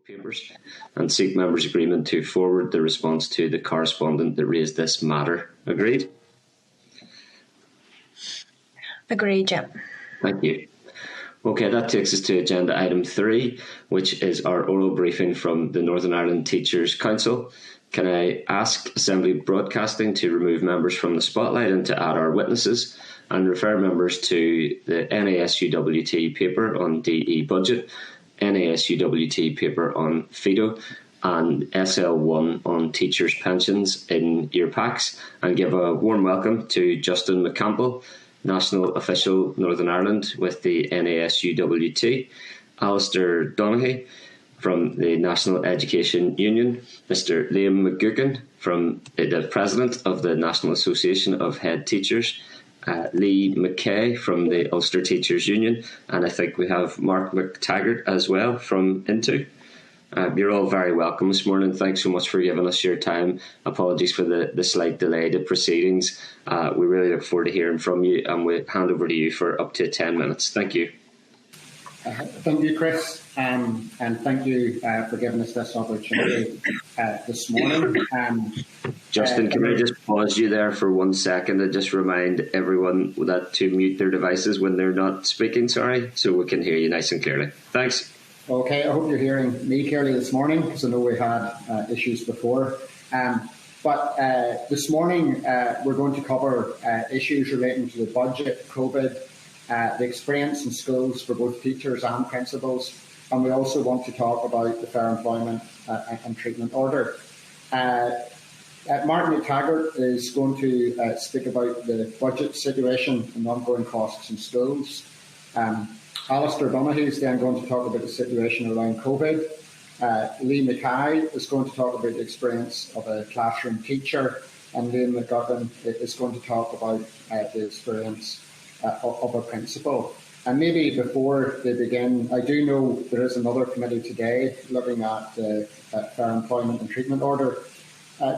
papers and seek members' agreement to forward the response to the correspondent that raised this matter. Agreed? Agreed, yeah. Thank you. Okay, that takes us to agenda item 3, which is our oral briefing from the Northern Ireland Teachers' Council. Can I ask Assembly Broadcasting to remove members from the spotlight and to add our witnesses, and refer members to the NASUWT paper on DE budget, NASUWT paper on FIDO, and SL1 on teachers' pensions in your packs, and give a warm welcome to Justin McCampbell, National Official Northern Ireland with the NASUWT, Alistair Donaghy from the National Education Union, Mr. Liam Mcgovern from the President of the National Association of Head Teachers, Lee McKay from the Ulster Teachers Union, and I think we have Mark McTaggart as well from Into. You're all very welcome this morning. Thanks so much for giving us your time. Apologies for the slight delay to proceedings. We really look forward to hearing from you, and we'll hand over to you for up to 10 minutes. Thank you. Thank you, Chris, and thank you for giving us this opportunity this morning. Justin, can I just pause you there for 1 second and just remind everyone that to mute their devices when they're not speaking, sorry, so we can hear you nice and clearly. Thanks. Okay, I hope you're hearing me clearly this morning, because I know we had issues before. But this morning we're going to cover issues relating to the budget, COVID, the experience in schools for both teachers and principals, and we also want to talk about the Fair Employment and Treatment Order. Martin McTaggart is going to speak about the budget situation and ongoing costs in schools. Alistair Donaghy is then going to talk about the situation around COVID. Lee McKay is going to talk about the experience of a classroom teacher, and Liam Mcgovern is going to talk about the experience of a principal. And maybe before they begin, I do know there is another committee today looking at the Fair Employment and Treatment Order.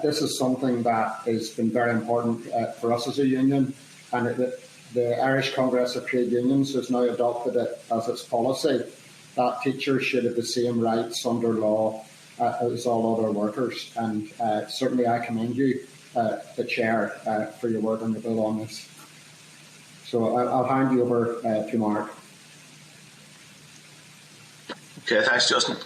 This is something that has been very important for us as a union, and the Irish Congress of Trade Unions has now adopted it as its policy that teachers should have the same rights under law as all other workers. And certainly I commend you, the Chair, for your work on the bill on this. So I'll hand you over to Mark. Okay, thanks, Justin.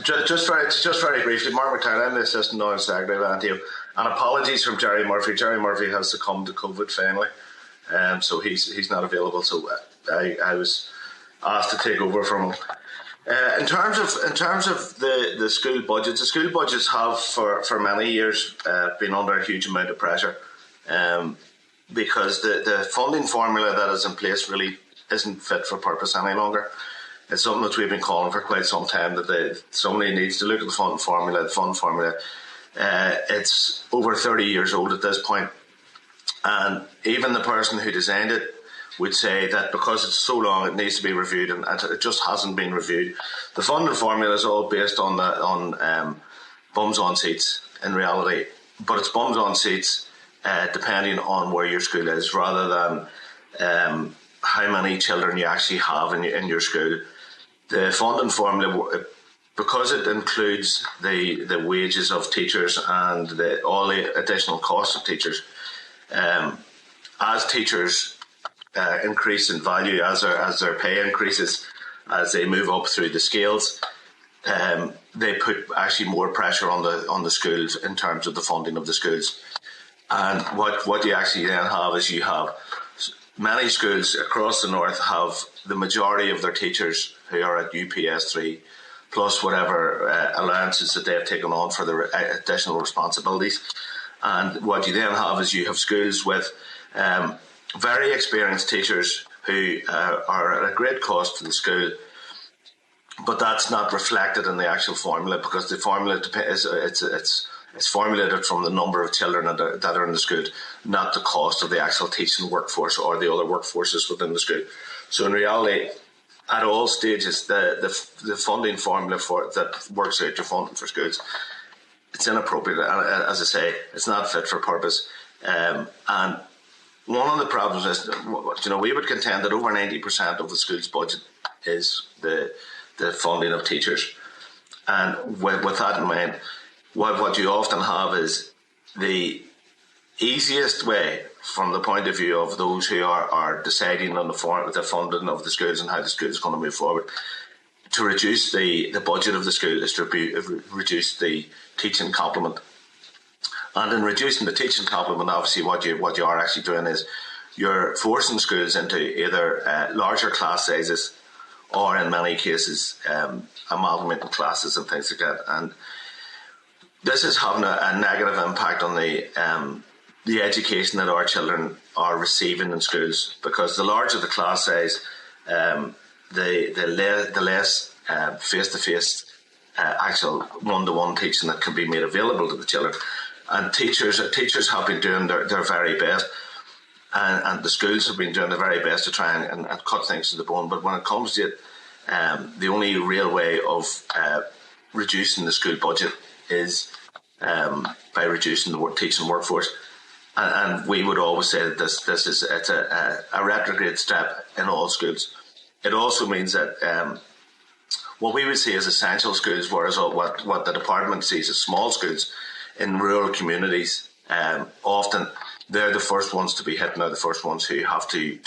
Just very briefly, Mark McTaggart, I'm the Assistant Non-Executive at NTO, and apologies from Jerry Murphy. Jerry Murphy has succumbed to COVID finally, so he's not available. So I was asked to take over from him. In terms of the school budgets, the school budgets have for many years been under a huge amount of pressure, because the funding formula that is in place really isn't fit for purpose any longer. It's something that we've been calling for quite some time, that somebody needs to look at the funding formula. The funding formula, it's over 30 years old at this point, and even the person who designed it would say that because it's so long, it needs to be reviewed, and it just hasn't been reviewed. The funding formula is all based on bums on seats in reality, but it's bums on seats depending on where your school is, rather than how many children you actually have in your school. The funding formula, because it includes the wages of teachers and all the additional costs of teachers, as teachers increase in value, as their pay increases, as they move up through the scales, they put actually more pressure on the schools in terms of the funding of the schools. And what you actually then have is, you have many schools across the north have the majority of their teachers who are at UPS 3, plus whatever allowances that they have taken on for their additional responsibilities. And what you then have is, you have schools with very experienced teachers who are at a great cost to the school, but that's not reflected in the actual formula, because the formula it's formulated from the number of children that are in the school, not the cost of the actual teaching workforce or the other workforces within the school. So in reality, at all stages, the funding formula that works out your funding for schools, it's inappropriate. And as I say, it's not fit for purpose. And one of the problems is, we would contend that over 90% of the school's budget is the the funding of teachers. And with that in mind, what you often have is the easiest way, from the point of view of those who are deciding on the funding of the schools and how the school is going to move forward, to reduce the budget of the school is to reduce the teaching complement. And in reducing the teaching complement, obviously what you are actually doing is you're forcing schools into either larger class sizes, or in many cases amalgamating classes and things like that. And this is having a negative impact on the education that our children are receiving in schools, because the larger the class size, the less face-to-face actual one-to-one teaching that can be made available to the children. And teachers have been doing their very best, and the schools have been doing their very best to try and cut things to the bone. But when it comes to it, the only real way of reducing the school budget is by reducing the teaching workforce. And we would always say that it's a retrograde step in all schools. It also means that what we would see as essential schools, whereas what the department sees as small schools in rural communities, often they're the first ones to be hit, and they're the first ones who have to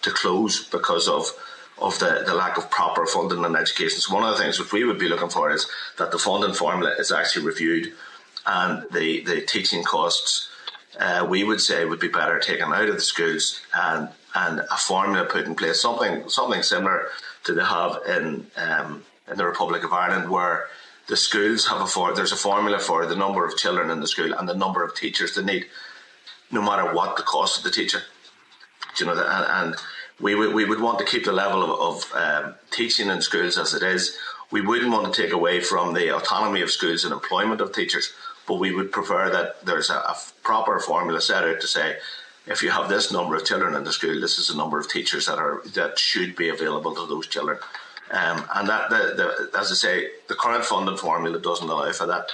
close because of the lack of proper funding in education. So one of the things which we would be looking for is that the funding formula is actually reviewed, and the teaching costs, we would say, would be better taken out of the schools, and a formula put in place, something similar to they have in the Republic of Ireland, where the schools have there's a formula for the number of children in the school and the number of teachers they need, no matter what the cost of the teacher. You know, and we would want to keep the level of teaching in schools as it is. We wouldn't want to take away from the autonomy of schools and employment of teachers, but we would prefer that there's a proper formula set out to say, if you have this number of children in the school, this is the number of teachers that should be available to those children. And that, as I say, the current funding formula doesn't allow for that.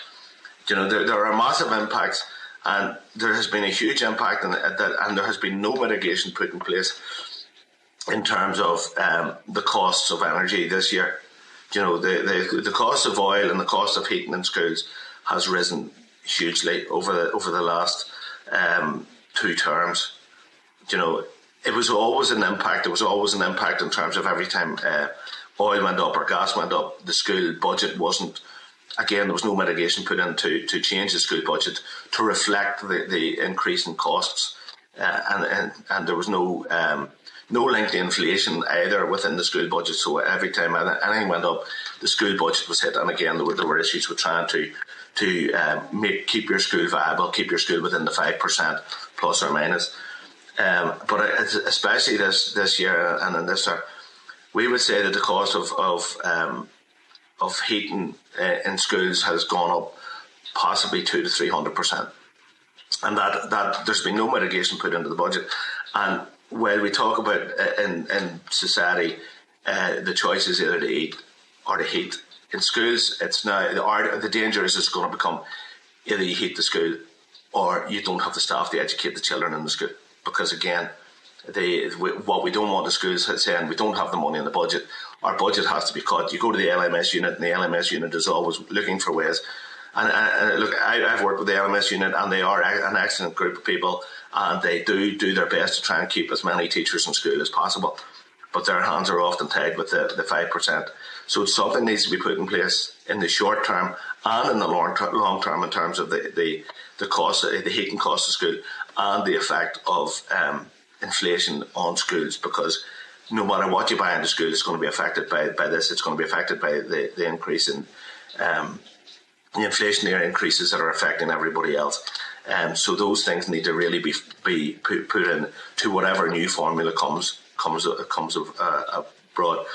You know, there are massive impacts, and there has been a huge impact, and there has been no mitigation put in place in terms of the costs of energy this year. You know, the cost of oil and the cost of heating in schools has risen hugely over the last 2 terms. You know, it was always an impact. There was always an impact in terms of every time oil went up or gas went up, the school budget wasn't. Again, there was no mitigation put in to change the school budget to reflect the increase in costs, and there was no link to inflation either within the school budget. So every time anything went up, the school budget was hit. And again, there were issues with trying to keep your school viable, keep your school within the 5% plus or minus. But especially this year and in this year, we would say that the cost of heating in schools has gone up possibly 200 to 300%, and that there's been no mitigation put into the budget. And while we talk about in society the choice is either to eat or to heat, in schools it's now the danger is it's going to become either you heat the school or you don't have the staff to educate the children in the school, because again, what we don't want the schools saying, we don't have the money in the budget, our budget has to be cut. You go to the LMS unit, and the LMS unit is always looking for ways. And look, I've worked with the LMS unit, and they are an excellent group of people, and they do their best to try and keep as many teachers in school as possible. But their hands are often tied with the 5%. So something needs to be put in place in the short term and in the long term in terms of the cost, the heating cost of school, and the effect of inflation on schools, because no matter what you buy into school, it's going to be affected by this. It's going to be affected by the increase in the inflationary increases that are affecting everybody else. So those things need to really be put in to whatever new formula comes abroad.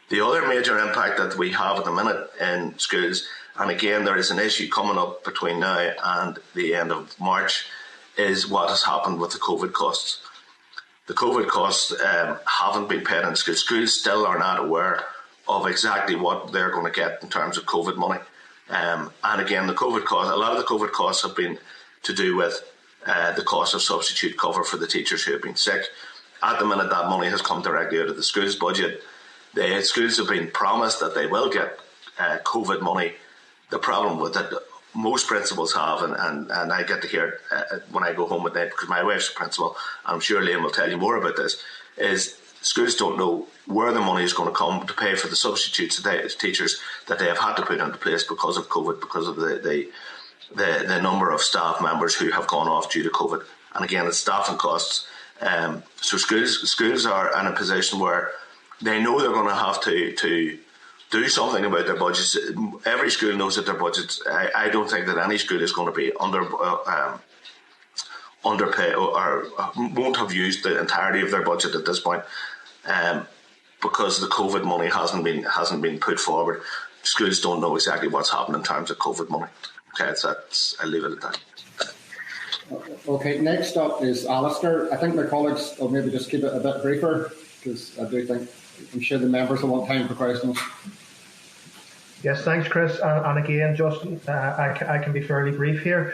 The other major impact that we have at the minute in schools, and again there is an issue coming up between now and the end of March, is what has happened with the COVID costs. The COVID costs haven't been paid in schools. Schools still are not aware of exactly what they're going to get in terms of COVID money. And again, the COVID costs, a lot of the COVID costs have been to do with the cost of substitute cover for the teachers who have been sick. At the minute, that money has come directly out of the school's budget. The schools have been promised that they will get COVID money. The problem with that, most principals have, and I get to hear it when I go home at night, because my wife's a principal, and I'm sure Liam will tell you more about this, is schools don't know where the money is going to come to pay for the substitutes teachers that they have had to put into place because of COVID, because of the number of staff members who have gone off due to COVID. And again, it's staffing costs. So schools are in a position where they know they're going to have to do something about their budgets. Every school knows that their budgets. I don't think that any school is going to be underpay or won't have used the entirety of their budget at this point, because the COVID money hasn't been put forward. Schools don't know exactly what's happening in terms of COVID money. Okay, I'll leave it at that. Okay, next up is Alistair. I think my colleagues will maybe just keep it a bit briefer, because I'm sure the members will want time for questions. Yes, thanks, Chris. And again, Justin, I can be fairly brief here.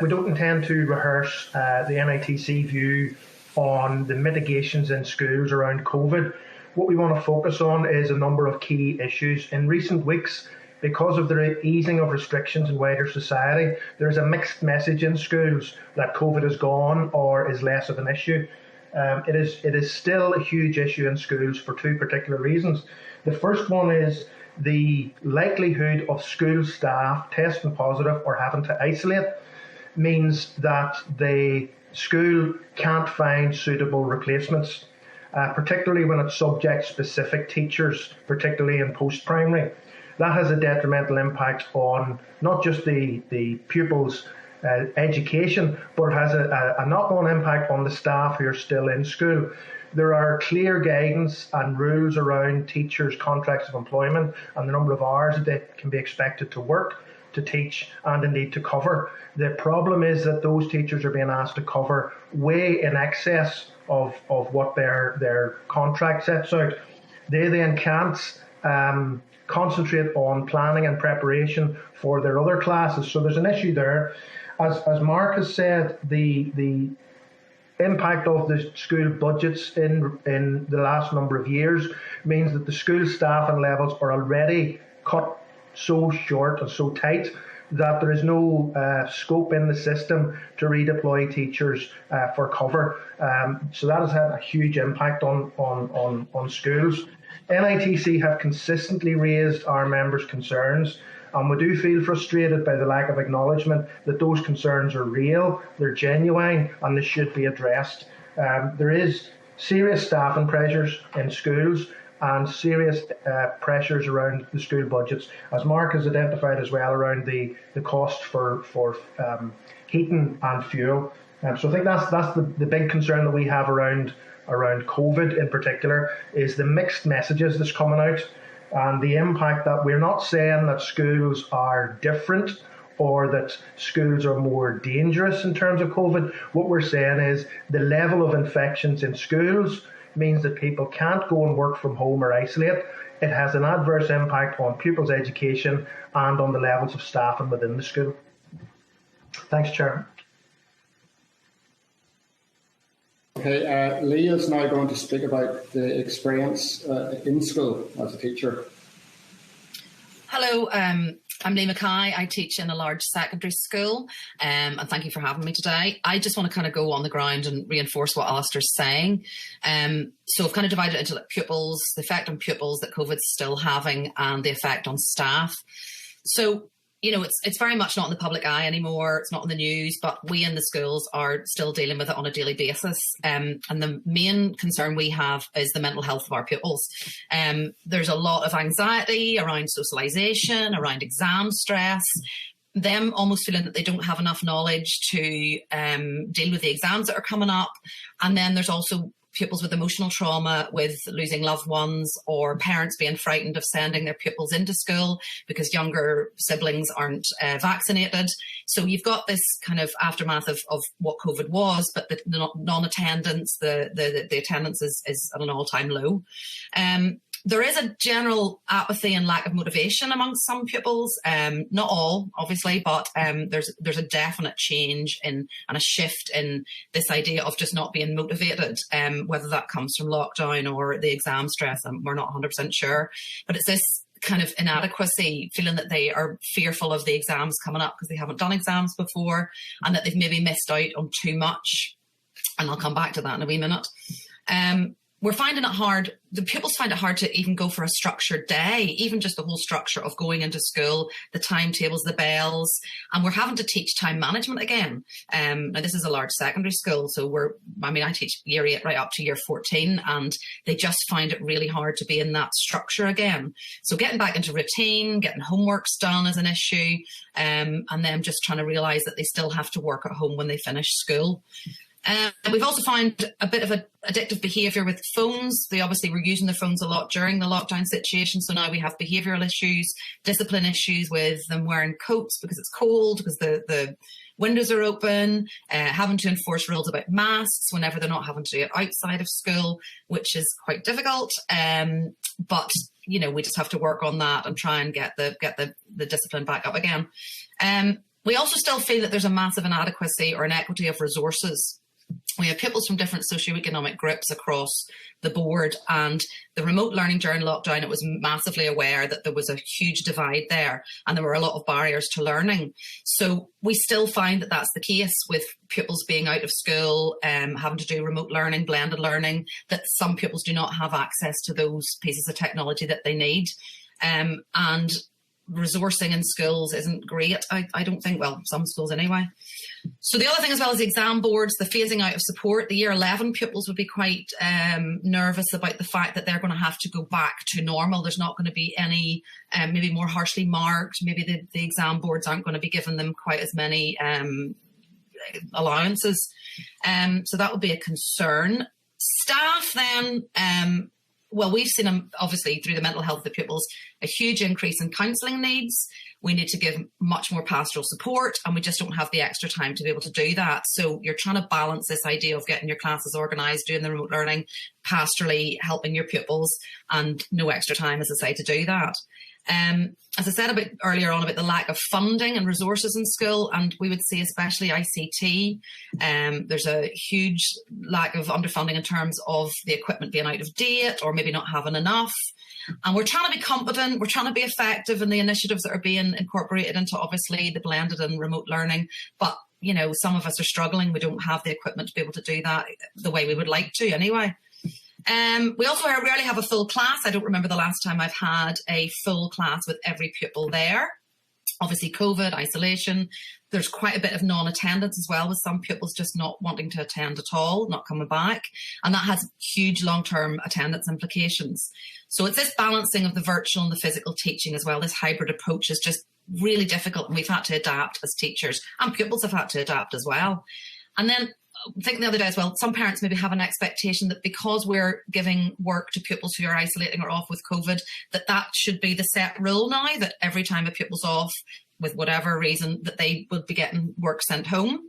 We don't intend to rehearse the NITC view on the mitigations in schools around COVID. What we want to focus on is a number of key issues. In recent weeks, because of the easing of restrictions in wider society, there's a mixed message in schools that COVID is gone or is less of an issue. It is still a huge issue in schools for two particular reasons. The first one is the likelihood of school staff testing positive or having to isolate means that the school can't find suitable replacements, particularly when it's subject-specific teachers, particularly in post-primary. That has a detrimental impact on not just the pupils' education, but it has a knock-on impact on the staff who are still in school. There are clear guidance and rules around teachers' contracts of employment and the number of hours that they can be expected to work, to teach, and indeed to cover. The problem is that those teachers are being asked to cover way in excess of what their contract sets out. They then can't concentrate on planning and preparation for their other classes. So there's an issue there. As Mark has said, the impact of the school budgets in the last number of years means that the school staffing levels are already cut so short and so tight that there is no scope in the system to redeploy teachers for cover. So that has had a huge impact on schools. NITC have consistently raised our members' concerns, and we do feel frustrated by the lack of acknowledgement that those concerns are real, they're genuine, and they should be addressed. There is serious staffing pressures in schools and serious pressures around the school budgets, as Mark has identified as well, around the cost for heating and fuel. So I think that's the big concern that we have around COVID in particular, is the mixed messages that's coming out and the impact that we're not saying that schools are different or that schools are more dangerous in terms of COVID. What we're saying is the level of infections in schools means that people can't go and work from home or isolate. It has an adverse impact on pupils' education and on the levels of staffing within the school. Thanks, Chair. Okay, Leah is now going to speak about the experience in school as a teacher. Hello, I'm Leah Mackay. I teach in a large secondary school, and thank you for having me today. I just want to kind of go on the ground and reinforce what Alistair's saying. So I've kind of divided it into pupils, the effect on pupils that COVID's still having, and the effect on staff. So, you know, it's very much not in the public eye anymore. It's not in the news, but we in the schools are still dealing with it on a daily basis. And the main concern we have is the mental health of our pupils. There's a lot of anxiety around socialisation, around exam stress, them almost feeling that they don't have enough knowledge to deal with the exams that are coming up. And then there's also pupils with emotional trauma, with losing loved ones, or parents being frightened of sending their pupils into school because younger siblings aren't vaccinated. So you've got this kind of aftermath of what COVID was, but the non-attendance, the attendance is at an all-time low. There is a general apathy and lack of motivation amongst some pupils. Not all, obviously, but there's a definite change and a shift in this idea of just not being motivated, whether that comes from lockdown or the exam stress. We're not 100% sure. But it's this kind of inadequacy, feeling that they are fearful of the exams coming up because they haven't done exams before and that they've maybe missed out on too much. And I'll come back to that in a wee minute. We're finding it hard. The pupils find it hard to even go for a structured day, even just the whole structure of going into school, the timetables, the bells, and we're having to teach time management again. Now this is a large secondary school, so I teach year 8 right up to year 14, and they just find it really hard to be in that structure again. So getting back into routine, getting homeworks done is an issue, and then just trying to realise that they still have to work at home when they finish school. We've also found a bit of addictive behaviour with phones. They obviously were using their phones a lot during the lockdown situation. So now we have behavioural issues, discipline issues with them wearing coats because it's cold, because the windows are open, having to enforce rules about masks whenever they're not having to do it outside of school, which is quite difficult. But, we just have to work on that and try and get the discipline back up again. We also still feel that there's a massive inadequacy or inequity of resources. We have pupils from different socioeconomic groups across the board, and the remote learning during lockdown, it was massively aware that there was a huge divide there and there were a lot of barriers to learning. So we still find that that's the case with pupils being out of school, having to do remote learning, blended learning, that some pupils do not have access to those pieces of technology that they need. And resourcing in schools isn't great, I don't think. Well, some schools anyway. So the other thing as well is the exam boards, the phasing out of support. The year 11 pupils would be quite nervous about the fact that they're going to have to go back to normal. There's not going to be any maybe more harshly marked. Maybe the exam boards aren't going to be giving them quite as many allowances. So that would be a concern. Staff then, well, we've seen, obviously, through the mental health of the pupils, a huge increase in counselling needs. We need to give much more pastoral support, and we just don't have the extra time to be able to do that. So you're trying to balance this idea of getting your classes organised, doing the remote learning, pastorally helping your pupils, and no extra time, as I say, to do that. As I said earlier on about the lack of funding and resources in school, and we would see especially ICT, there's a huge lack of underfunding in terms of the equipment being out of date or maybe not having enough. And we're trying to be competent, we're trying to be effective in the initiatives that are being incorporated into, obviously, the blended and remote learning. But, some of us are struggling. We don't have the equipment to be able to do that the way we would like to anyway. We also rarely have a full class. I don't remember the last time I've had a full class with every pupil there. Obviously, COVID, isolation. There's quite a bit of non-attendance as well, with some pupils just not wanting to attend at all, not coming back. And that has huge long-term attendance implications. So it's this balancing of the virtual and the physical teaching as well. This hybrid approach is just really difficult, and we've had to adapt as teachers, and pupils have had to adapt as well. And then I think the other day as well, some parents maybe have an expectation that because we're giving work to pupils who are isolating or off with COVID, that should be the set rule now, that every time a pupil's off with whatever reason, that they would be getting work sent home.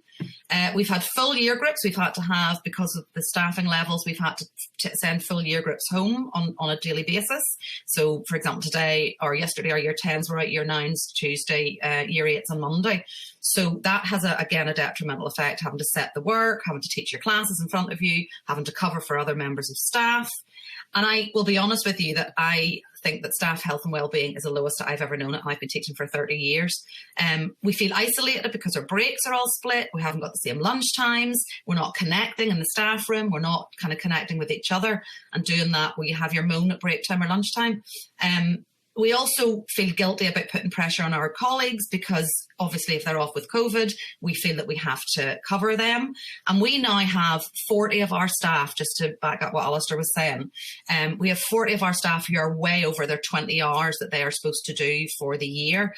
We've had full year groups. We've had to have, because of the staffing levels, we've had to send full year groups home on a daily basis. So, for example, today or yesterday, our year 10s were out, year 9s Tuesday, year 8s on Monday. So that has, again, a detrimental effect, having to set the work, having to teach your classes in front of you, having to cover for other members of staff. And I will be honest with you that I think that staff health and wellbeing is the lowest I've ever known it. I've been teaching for 30 years. We feel isolated because our breaks are all split. We haven't got the same lunch times. We're not connecting in the staff room. We're not kind of connecting with each other and doing that where you have your moan at break time or lunchtime. We also feel guilty about putting pressure on our colleagues because obviously if they're off with COVID, we feel that we have to cover them. And we now have 40 of our staff, just to back up what Alistair was saying, we have 40 of our staff who are way over their 20 hours that they are supposed to do for the year.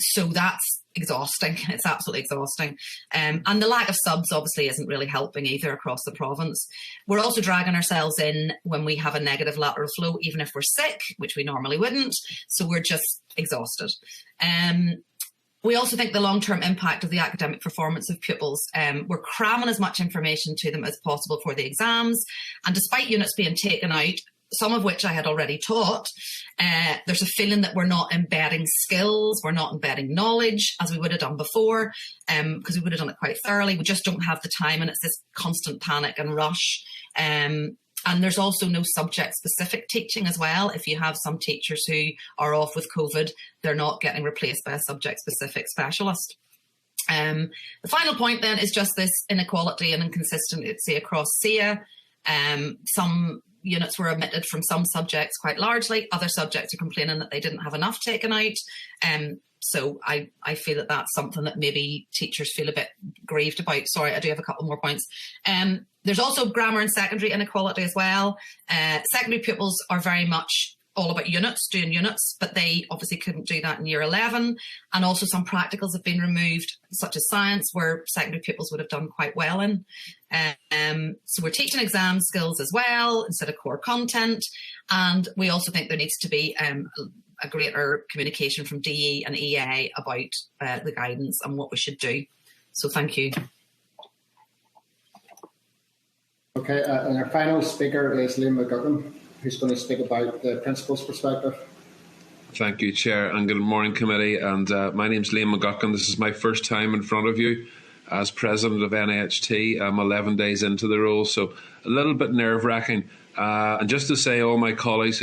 So that's exhausting. It's absolutely exhausting. And the lack of subs obviously isn't really helping either across the province. We're also dragging ourselves in when we have a negative lateral flow, even if we're sick, which we normally wouldn't. So we're just exhausted. We also think the long-term impact of the academic performance of pupils, we're cramming as much information to them as possible for the exams. And despite units being taken out, some of which I had already taught. There's a feeling that we're not embedding skills, we're not embedding knowledge as we would have done before, because we would have done it quite thoroughly. We just don't have the time, and it's this constant panic and rush. And there's also no subject-specific teaching as well. If you have some teachers who are off with COVID, they're not getting replaced by a subject-specific specialist. The final point then is just this inequality and inconsistency across SEA. Some units were omitted from some subjects quite largely. Other subjects are complaining that they didn't have enough taken out. So I feel that that's something that maybe teachers feel a bit grieved about. Sorry, I do have a couple more points. There's also grammar and secondary inequality as well. Secondary pupils are very much all about units, doing units, but they obviously couldn't do that in year 11. And also some practicals have been removed, such as science, where secondary pupils would have done quite well in. So we're teaching exam skills as well, instead of core content. And we also think there needs to be a greater communication from DE and EA about the guidance and what we should do. So thank you. Okay, and our final speaker is Liam Mcgovern, who's going to speak about the principal's perspective. Thank you, Chair, and good morning, committee. And my name's Liam Mcgovern. This is my first time in front of you as president of NAHT. I'm 11 days into the role, so a little bit nerve-wracking. And just to say, all my colleagues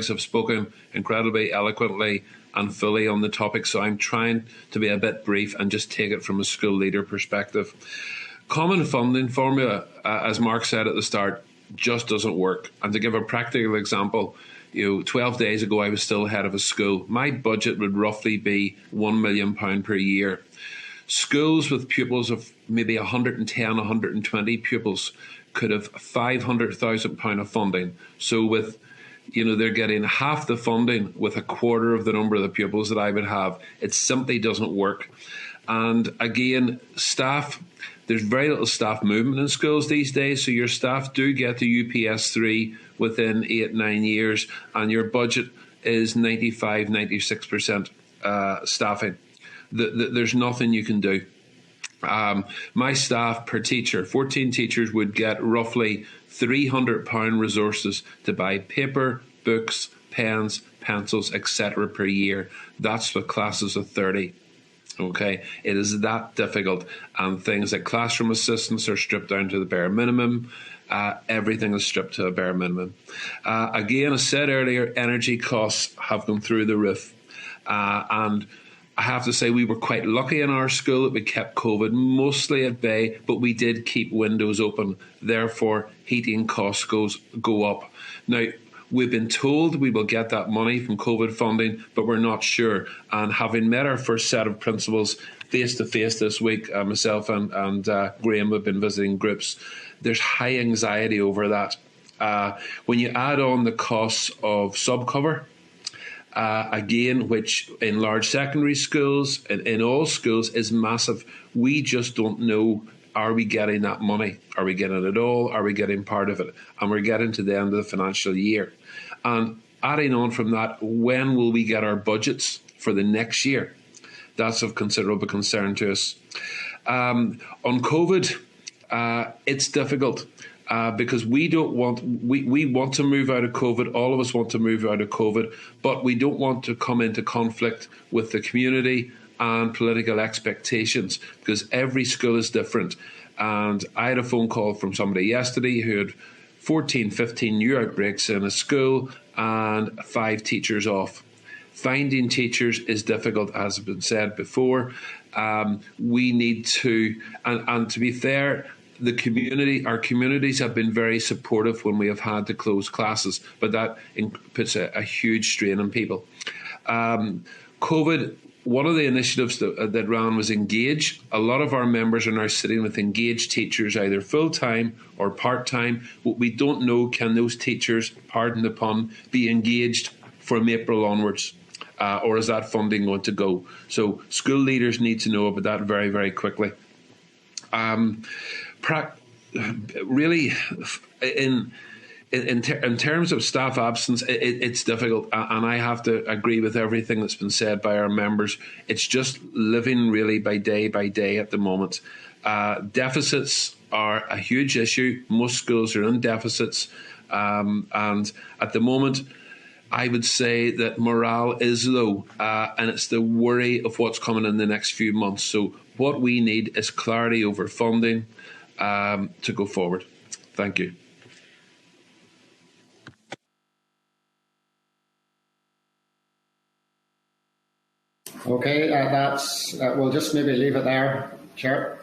have spoken incredibly eloquently and fully on the topic, so I'm trying to be a bit brief and just take it from a school leader perspective. Common funding formula, as Mark said at the start, just doesn't work. And to give a practical example, 12 days ago I was still head of a school. My budget would roughly be £1 million per year. Schools with pupils of maybe 110, 120 pupils could have £500,000 of funding. So with, they're getting half the funding with a quarter of the number of the pupils that I would have. It simply doesn't work. And again, staff, there's very little staff movement in schools these days, so your staff do get to UPS 3 within 8-9 years, and your budget is 95-96% staffing. There's nothing you can do. My staff per teacher, 14 teachers, would get roughly £300 resources to buy paper, books, pens, pencils, etc. per year. That's with classes of 30. Okay, it is that difficult, and things like classroom assistants are stripped down to the bare minimum. Everything is stripped to a bare minimum. Again, as said earlier, energy costs have gone through the roof, and I have to say we were quite lucky in our school that we kept COVID mostly at bay, but we did keep windows open. Therefore, heating costs go up. Now, we've been told we will get that money from COVID funding, but we're not sure. And having met our first set of principals face-to-face this week, myself and Graham have been visiting groups, there's high anxiety over that. When you add on the costs of subcover, again, which in large secondary schools, in all schools, is massive, we just don't know. Are we getting that money? Are we getting it all? Are we getting part of it? And we're getting to the end of the financial year. And adding on from that, when will we get our budgets for the next year? That's of considerable concern to us. On COVID, it's difficult because we want to move out of COVID. All of us want to move out of COVID, but we don't want to come into conflict with the community and political expectations, because every school is different. And I had a phone call from somebody yesterday who had 14, 15 new outbreaks in a school and 5 teachers off. Finding teachers is difficult, as has been said before. We need to, and to be fair, our communities have been very supportive when we have had to close classes, but that puts a huge strain on people. COVID, one of the initiatives that ran was Engage. A lot of our members are now sitting with engaged teachers, either full-time or part-time. What we don't know, can those teachers, pardon the pun, be engaged from April onwards? Or is that funding going to go? So school leaders need to know about that very, very quickly. Really, in terms of staff absence, it's difficult, and I have to agree with everything that's been said by our members. It's just living really by day at the moment. Deficits are a huge issue. Most schools are in deficits. And at the moment, I would say that morale is low, and it's the worry of what's coming in the next few months. So what we need is clarity over funding to go forward. Thank you. Okay, we'll just maybe leave it there, Chair.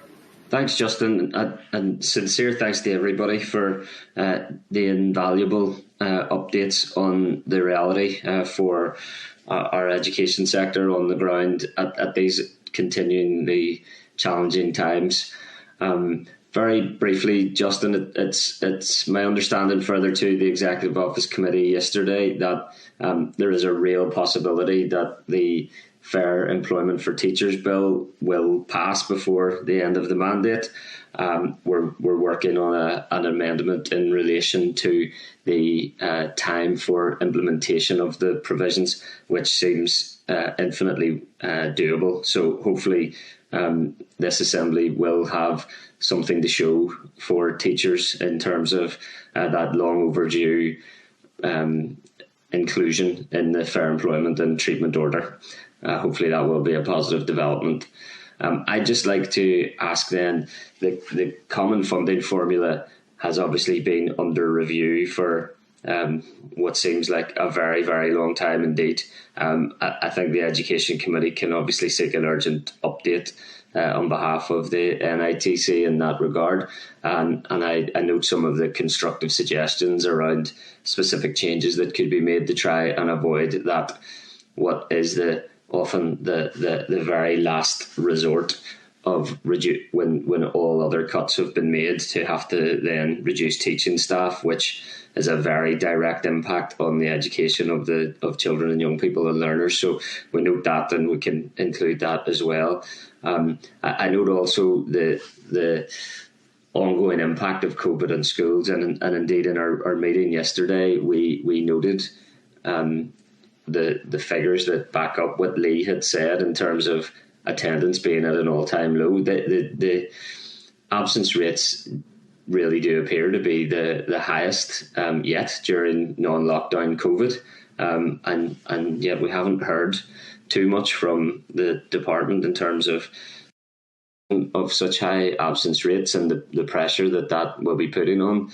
Thanks, Justin, and sincere thanks to everybody for the invaluable updates on the reality for our education sector on the ground at these continuingly challenging times. Very briefly, Justin, it's my understanding further to the Executive Office Committee yesterday that there is a real possibility that the Fair Employment for Teachers bill will pass before the end of the mandate. We're working on an amendment in relation to the time for implementation of the provisions, which seems infinitely doable. So hopefully this Assembly will have something to show for teachers in terms of that long overdue inclusion in the Fair Employment and Treatment Order. Hopefully that will be a positive development. I'd just like to ask then, the common funding formula has obviously been under review for what seems like a very, very long time indeed. I think the Education Committee can obviously seek an urgent update on behalf of the NITC in that regard. And I note some of the constructive suggestions around specific changes that could be made to try and avoid that, what is often the very last resort of when all other cuts have been made, to have to then reduce teaching staff, which is a very direct impact on the education of children and young people and learners. So we note that, and we can include that as well. I note also the ongoing impact of COVID in schools, and indeed in our meeting yesterday we noted the figures that back up what Lee had said in terms of attendance being at an all-time low. The absence rates really do appear to be the highest yet during non-lockdown COVID, and yet we haven't heard too much from the department in terms of such high absence rates and the pressure that will be putting on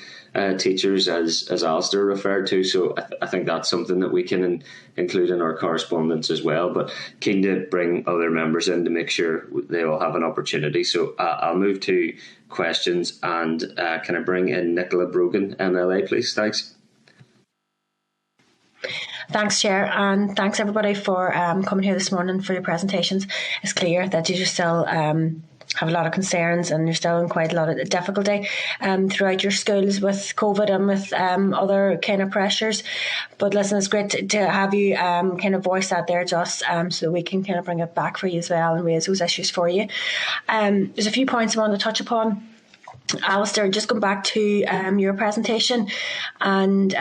teachers, as Alistair referred to. So I think that's something that we can include in our correspondence as well, but keen to bring other members in to make sure they all have an opportunity. So I'll move to questions, and can I bring in Nicola Brogan, MLA, please? Thanks. Thanks, Chair, and thanks everybody for coming here this morning for your presentations. It's clear that you still have a lot of concerns, and you're still in quite a lot of difficulty throughout your schools with COVID and with other kind of pressures. But listen, it's great to have you kind of voice that there, Just, so that we can kind of bring it back for you as well and raise those issues for you. There's a few points I want to touch upon. Alistair, just going back to your presentation and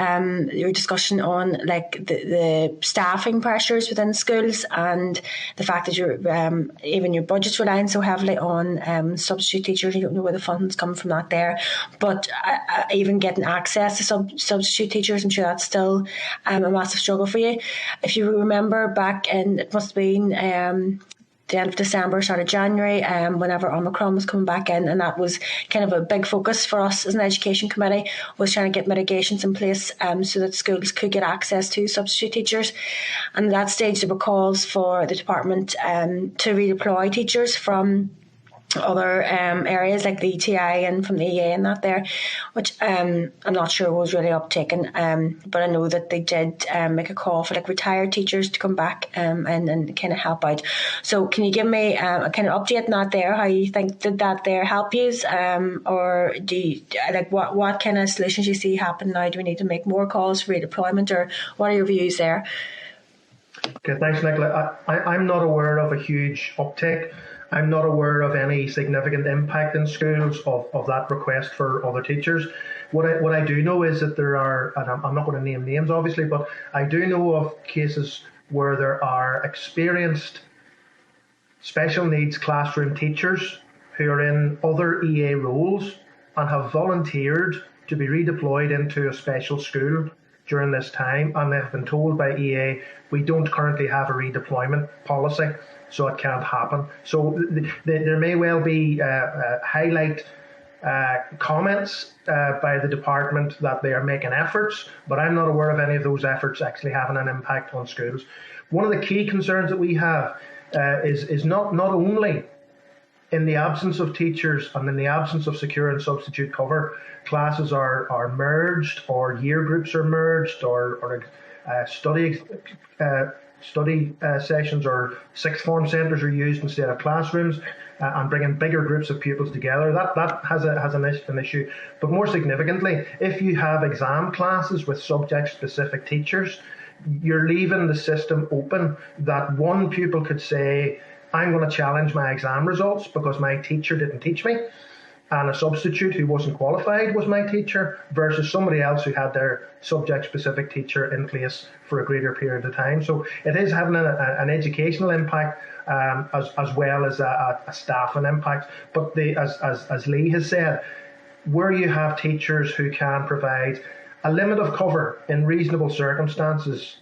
your discussion on like the staffing pressures within schools, and the fact that even your budget's relying so heavily on substitute teachers. You don't know where the funding's coming from that there, but even getting access to substitute teachers, I'm sure that's still a massive struggle for you. If you remember back in, it must have been the end of December, start of January, whenever Omicron was coming back in, and that was kind of a big focus for us as an education committee, was trying to get mitigations in place so that schools could get access to substitute teachers. And at that stage there were calls for the department to redeploy teachers from other areas like the ETI and from the EA and that there, which I'm not sure was really uptaken, but I know that they did make a call for like retired teachers to come back and kind of help out. So can you give me a kind of update on that there, how you think did that there help you, or do you, like what kind of solutions you see happen now? Do we need to make more calls for redeployment, or what are your views there? Okay, thanks, Nicola. I'm not aware of a huge uptake. I'm not aware of any significant impact in schools of that request for other teachers. What I do know is that there are, and I'm not going to name names obviously, but I do know of cases where there are experienced special needs classroom teachers who are in other EA roles and have volunteered to be redeployed into a special school during this time, and they've been told by EA, we don't currently have a redeployment policy, so it can't happen. So there may well be highlight comments by the department that they are making efforts, but I'm not aware of any of those efforts actually having an impact on schools. One of the key concerns that we have is not only in the absence of teachers and in the absence of secure and substitute cover, classes are merged, or year groups are merged, or study sessions or sixth form centres are used instead of classrooms, and bringing bigger groups of pupils together. That has an issue. But more significantly, if you have exam classes with subject-specific teachers, you're leaving the system open that one pupil could say, I'm going to challenge my exam results because my teacher didn't teach me, and a substitute who wasn't qualified was my teacher, versus somebody else who had their subject-specific teacher in place for a greater period of time. So it is having an educational impact as well as a staffing impact. But as Lee has said, where you have teachers who can provide a limit of cover in reasonable circumstances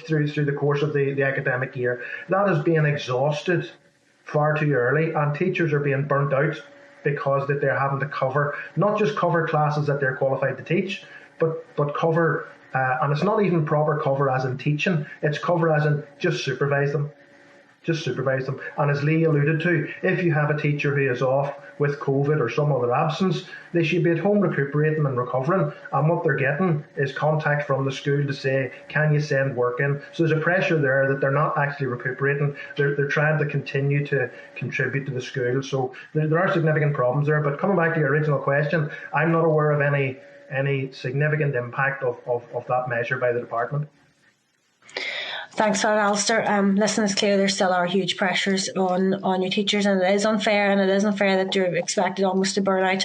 through the course of the academic year, that is being exhausted far too early, and teachers are being burnt out because that they're having to cover, not just cover classes that they're qualified to teach, but cover, and it's not even proper cover as in teaching, it's cover as in just supervise them. Just supervise them. And as Lee alluded to, if you have a teacher who is off with COVID or some other absence, they should be at home recuperating and recovering. And what they're getting is contact from the school to say, can you send work in? So there's a pressure there that they're not actually recuperating. They're trying to continue to contribute to the school. So there are significant problems there. But coming back to your original question, I'm not aware of any significant impact of that measure by the department. Thanks for that, Alistair. Listen, it's clear there still are huge pressures on your teachers, and it is unfair, that you're expected almost to burn out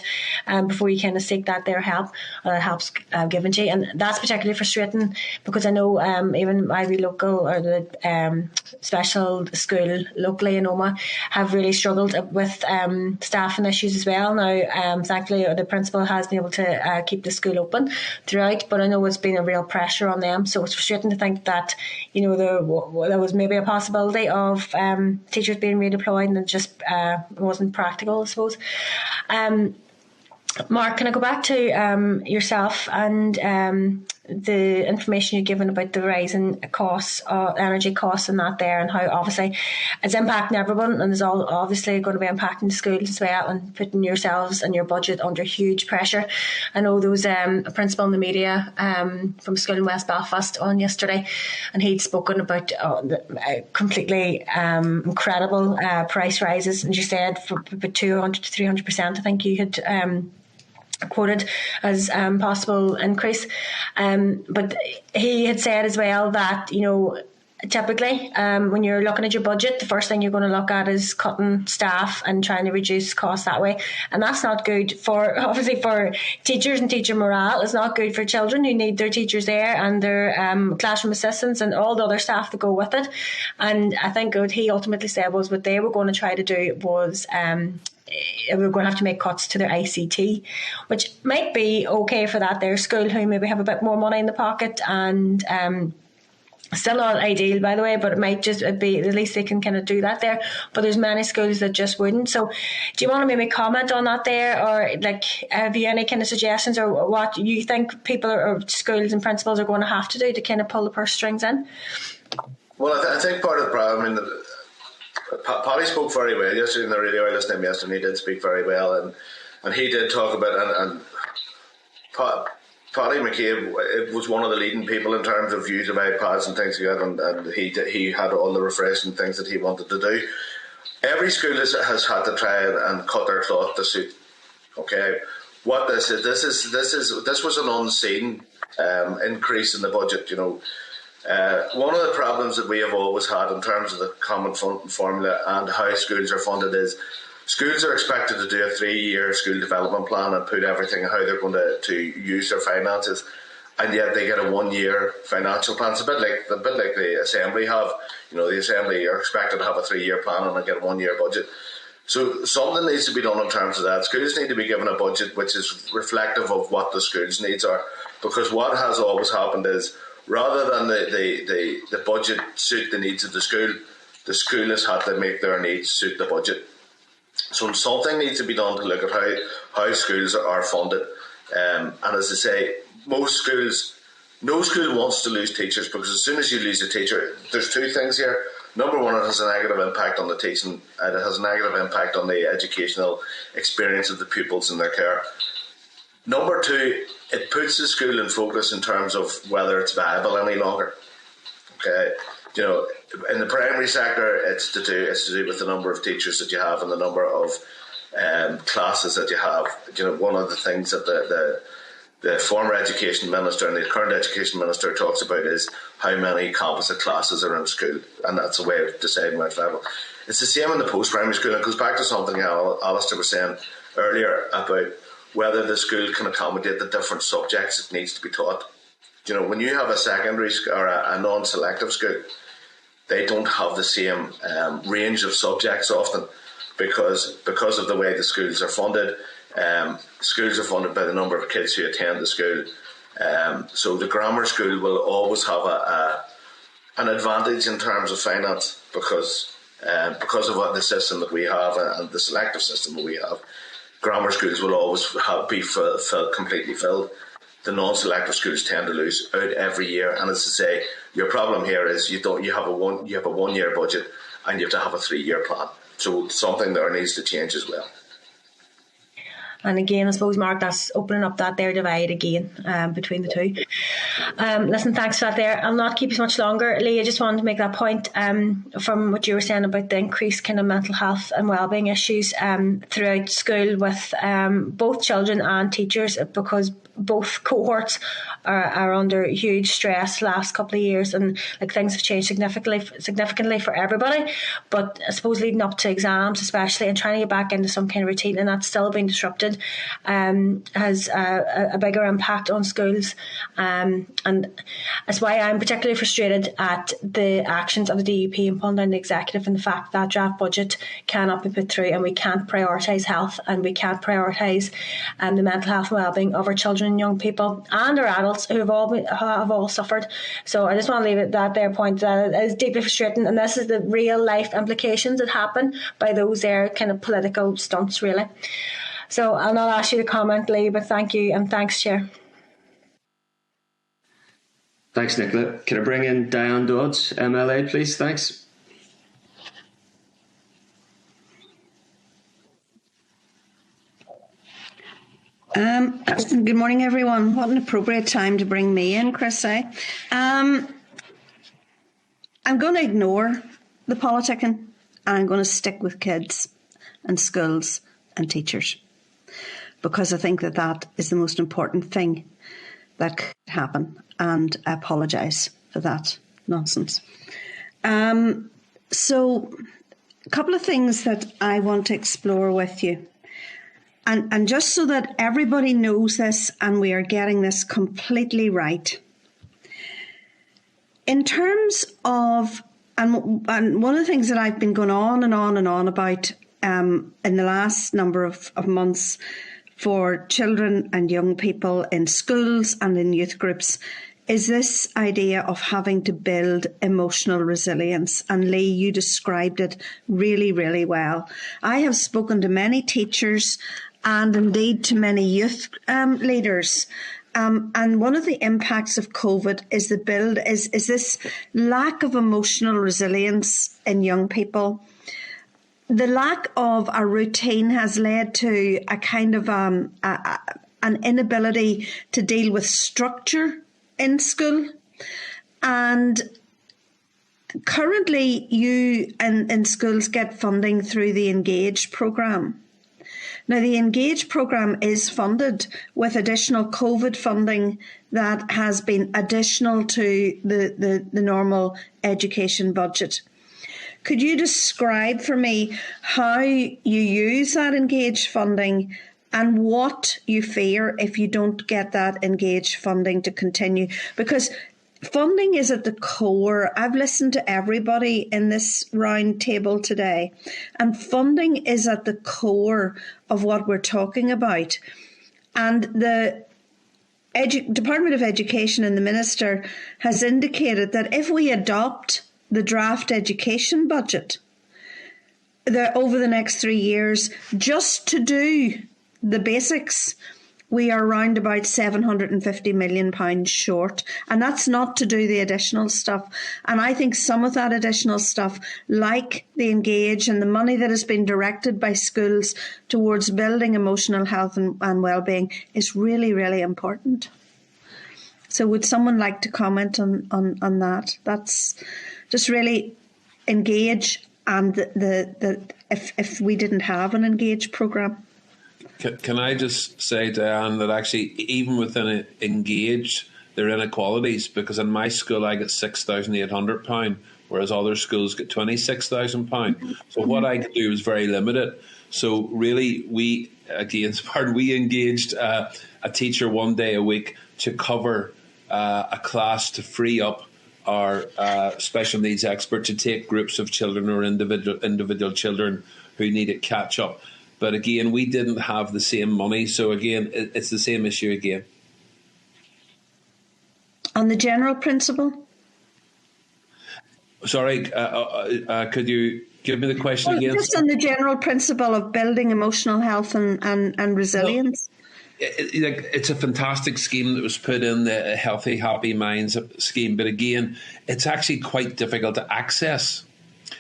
before you kind of seek their help, or that help's given to you. And that's particularly frustrating because I know even Ivy Local, or the special school locally in Oma, have really struggled with staffing issues as well. Now, thankfully, the principal has been able to keep the school open throughout, but I know it's been a real pressure on them. So it's frustrating to think that, there was maybe a possibility of teachers being redeployed, and it just wasn't practical, I suppose. Mark, can I go back to yourself and the information you've given about the rising costs, energy costs and that there, and how obviously it's impacting everyone, and it's all obviously going to be impacting schools as well, and putting yourselves and your budget under huge pressure. I know there was a principal in the media from a school in West Belfast on yesterday, and he'd spoken about completely incredible price rises, and you said for about 200 to 300%, I think you had quoted as possible increase, but he had said as well that typically when you're looking at your budget, the first thing you're going to look at is cutting staff and trying to reduce costs that way, and that's not good for teachers and teacher morale. It's not good for children who need their teachers there, and their classroom assistants and all the other staff that go with it. And I think what he ultimately said was what they were going to try to do was we're going to have to make cuts to their ICT, which might be okay for their school who maybe have a bit more money in the pocket, and still not ideal, by the way, but it might just be, at least they can kind of do that there. But there's many schools that just wouldn't. So do you want to maybe comment on that there, or have you any kind of suggestions, or what you think people or schools and principals are going to have to do to kind of pull the purse strings in? Well, I think part of the problem, Paddy spoke very well yesterday in the radio. I listened to him yesterday, and he did speak very well, and he did talk about, and Paddy McCabe was one of the leading people in terms of use of iPads and things like that, and he had all the refreshing things that he wanted to do. Every school has had to try and cut their cloth to suit. Okay, what this was an unseen increase in the budget. One of the problems that we have always had in terms of the common funding formula and how schools are funded is schools are expected to do a 3-year school development plan and put everything how they're going to use their finances, and yet they get a 1-year financial plan. It's a bit like the Assembly have. The Assembly are expected to have a 3-year plan and get a 1-year budget. So something needs to be done in terms of that. Schools need to be given a budget which is reflective of what the school's needs are, because what has always happened is, rather than the budget suit the needs of the school has had to make their needs suit the budget. So something needs to be done to look at how schools are funded. And as I say, no school wants to lose teachers, because as soon as you lose a teacher, there's two things here. Number one, it has a negative impact on the teaching, and it has a negative impact on the educational experience of the pupils in their care. Number two, it puts the school in focus in terms of whether it's viable any longer. Okay, in the primary sector, it's to do with the number of teachers that you have and the number of classes that you have. One of the things that the former education minister and the current education minister talks about is how many composite classes are in school, and that's a way of deciding what's viable. It's the same in the post-primary school, and it goes back to something Alistair was saying earlier about whether the school can accommodate the different subjects it needs to be taught. When you have a secondary or a non-selective school, they don't have the same range of subjects often, because of the way the schools are funded. Schools are funded by the number of kids who attend the school. So the grammar school will always have an advantage in terms of finance, because of what the system that we have and the selective system that we have. Grammar schools will always be completely filled. The non-selective schools tend to lose out every year, and as I say, your problem here is you have a 1 year budget and you have to have a 3-year plan. So something there needs to change as well. And again, I suppose, Mark, that's opening up that there divide again between the two. Listen, thanks for that there. I'll not keep you much longer. Lee, I just wanted to make that point from what you were saying about the increased kind of mental health and wellbeing issues throughout school with both children and teachers, because both cohorts are under huge stress last couple of years, and things have changed significantly for everybody. But I suppose leading up to exams, especially, and trying to get back into some kind of routine, and that's still being disrupted, has a bigger impact on schools. And that's why I'm particularly frustrated at the actions of the DUP and pulling down the executive, and the fact that draft budget cannot be put through, and we can't prioritise health, and we can't prioritise the mental health and wellbeing of our children and young people and our adults who have all suffered. So I just want to leave it that there point that it is deeply frustrating, and this is the real life implications that happen by those there kind of political stunts, really. So I'll not ask you to comment, Lee, but thank you, and thanks, Chair. Thanks, Nicola. Can I bring in Diane Dodds, MLA, please? Thanks. Good morning, everyone. What an appropriate time to bring me in, Chris. I'm going to ignore the politicking, and I'm going to stick with kids and schools and teachers, because I think that is the most important thing that could happen, and I apologise for that nonsense. So a couple of things that I want to explore with you. And just so that everybody knows this and we are getting this completely right. In terms of, and one of the things that I've been going on and on and on about in the last number of months for children and young people in schools and in youth groups is this idea of having to build emotional resilience. And Lee, you described it really, really well. I have spoken to many teachers and indeed to many youth leaders. And one of the impacts of COVID is is this lack of emotional resilience in young people. The lack of a routine has led to a kind of an inability to deal with structure in school. And currently you in schools get funding through the Engage programme. Now, the Engage programme is funded with additional COVID funding that has been additional to the normal education budget. Could you describe for me how you use that Engage funding and what you fear if you don't get that Engage funding to continue? Because funding is at the core. I've listened to everybody in this round table today, and funding is at the core of what we're talking about. And the Department of Education and the Minister has indicated that if we adopt the draft education budget over the next 3 years, just to do the basics, we are around about £750 million short. And that's not to do the additional stuff. And I think some of that additional stuff, like the Engage and the money that has been directed by schools towards building emotional health and well-being, is really, really important. So would someone like to comment on that? That's just really Engage, and if we didn't have an Engage programme. Can I just say, Diane, that actually even within Engage, there are inequalities, because in my school I get £6,800, whereas other schools get £26,000. So what I could do is very limited. So really, we engaged a teacher 1 day a week to cover a class to free up our special needs expert to take groups of children or individual children who needed catch up. But again, we didn't have the same money. So again, it's the same issue again. On the general principle? Sorry, could you give me the question again? Just on the general principle of building emotional health and resilience. It's a fantastic scheme that was put in, the Healthy, Happy Minds scheme. But again, it's actually quite difficult to access.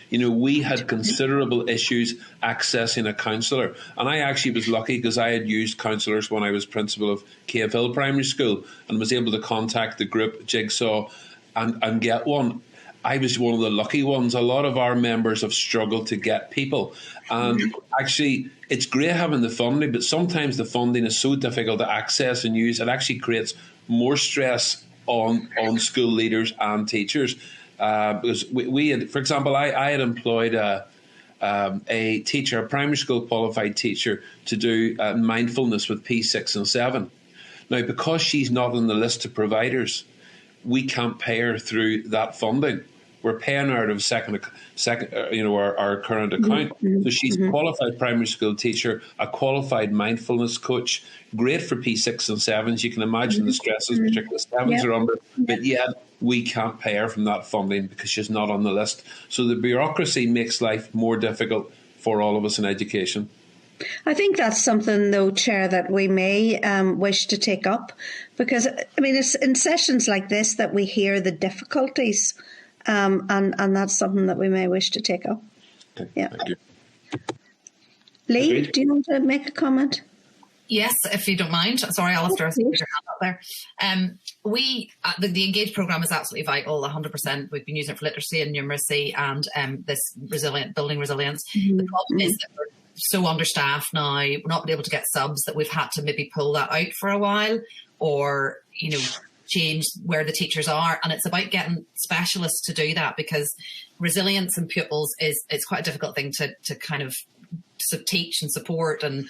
You know, we had considerable issues accessing a counsellor. And I actually was lucky because I had used counsellors when I was principal of Cave Hill Primary School and was able to contact the group Jigsaw and get one. I was one of the lucky ones. A lot of our members have struggled to get people. And actually, it's great having the funding, but sometimes the funding is so difficult to access and use, it actually creates more stress on school leaders and teachers. Because we had, for example, I had employed a teacher, a primary school qualified teacher, to do mindfulness with P6 and 7. Now, because she's not on the list of providers, we can't pay her through that funding. We're paying her out of our current account. So she's a qualified primary school teacher, a qualified mindfulness coach, great for P6 and 7s. You can imagine the stresses particularly 7s are under, but yet we can't pay her from that funding because she's not on the list. So the bureaucracy makes life more difficult for all of us in education. I think that's something, though, Chair, that we may wish to take up, because, I mean, it's in sessions like this that we hear the difficulties, and that's something that we may wish to take up. Okay, yeah. Thank you. Lee, Agreed. do you want to make a comment? Yes, if you don't mind. Sorry, Alistair, I see your hand up there. The Engage programme is absolutely vital, 100%. We've been using it for literacy and numeracy and this building resilience. The problem is that we're so understaffed now, we're not able to get subs, that we've had to maybe pull that out for a while, or, you know, change where the teachers are. And it's about getting specialists to do that, because resilience in pupils it's quite a difficult thing to kind of teach and support, and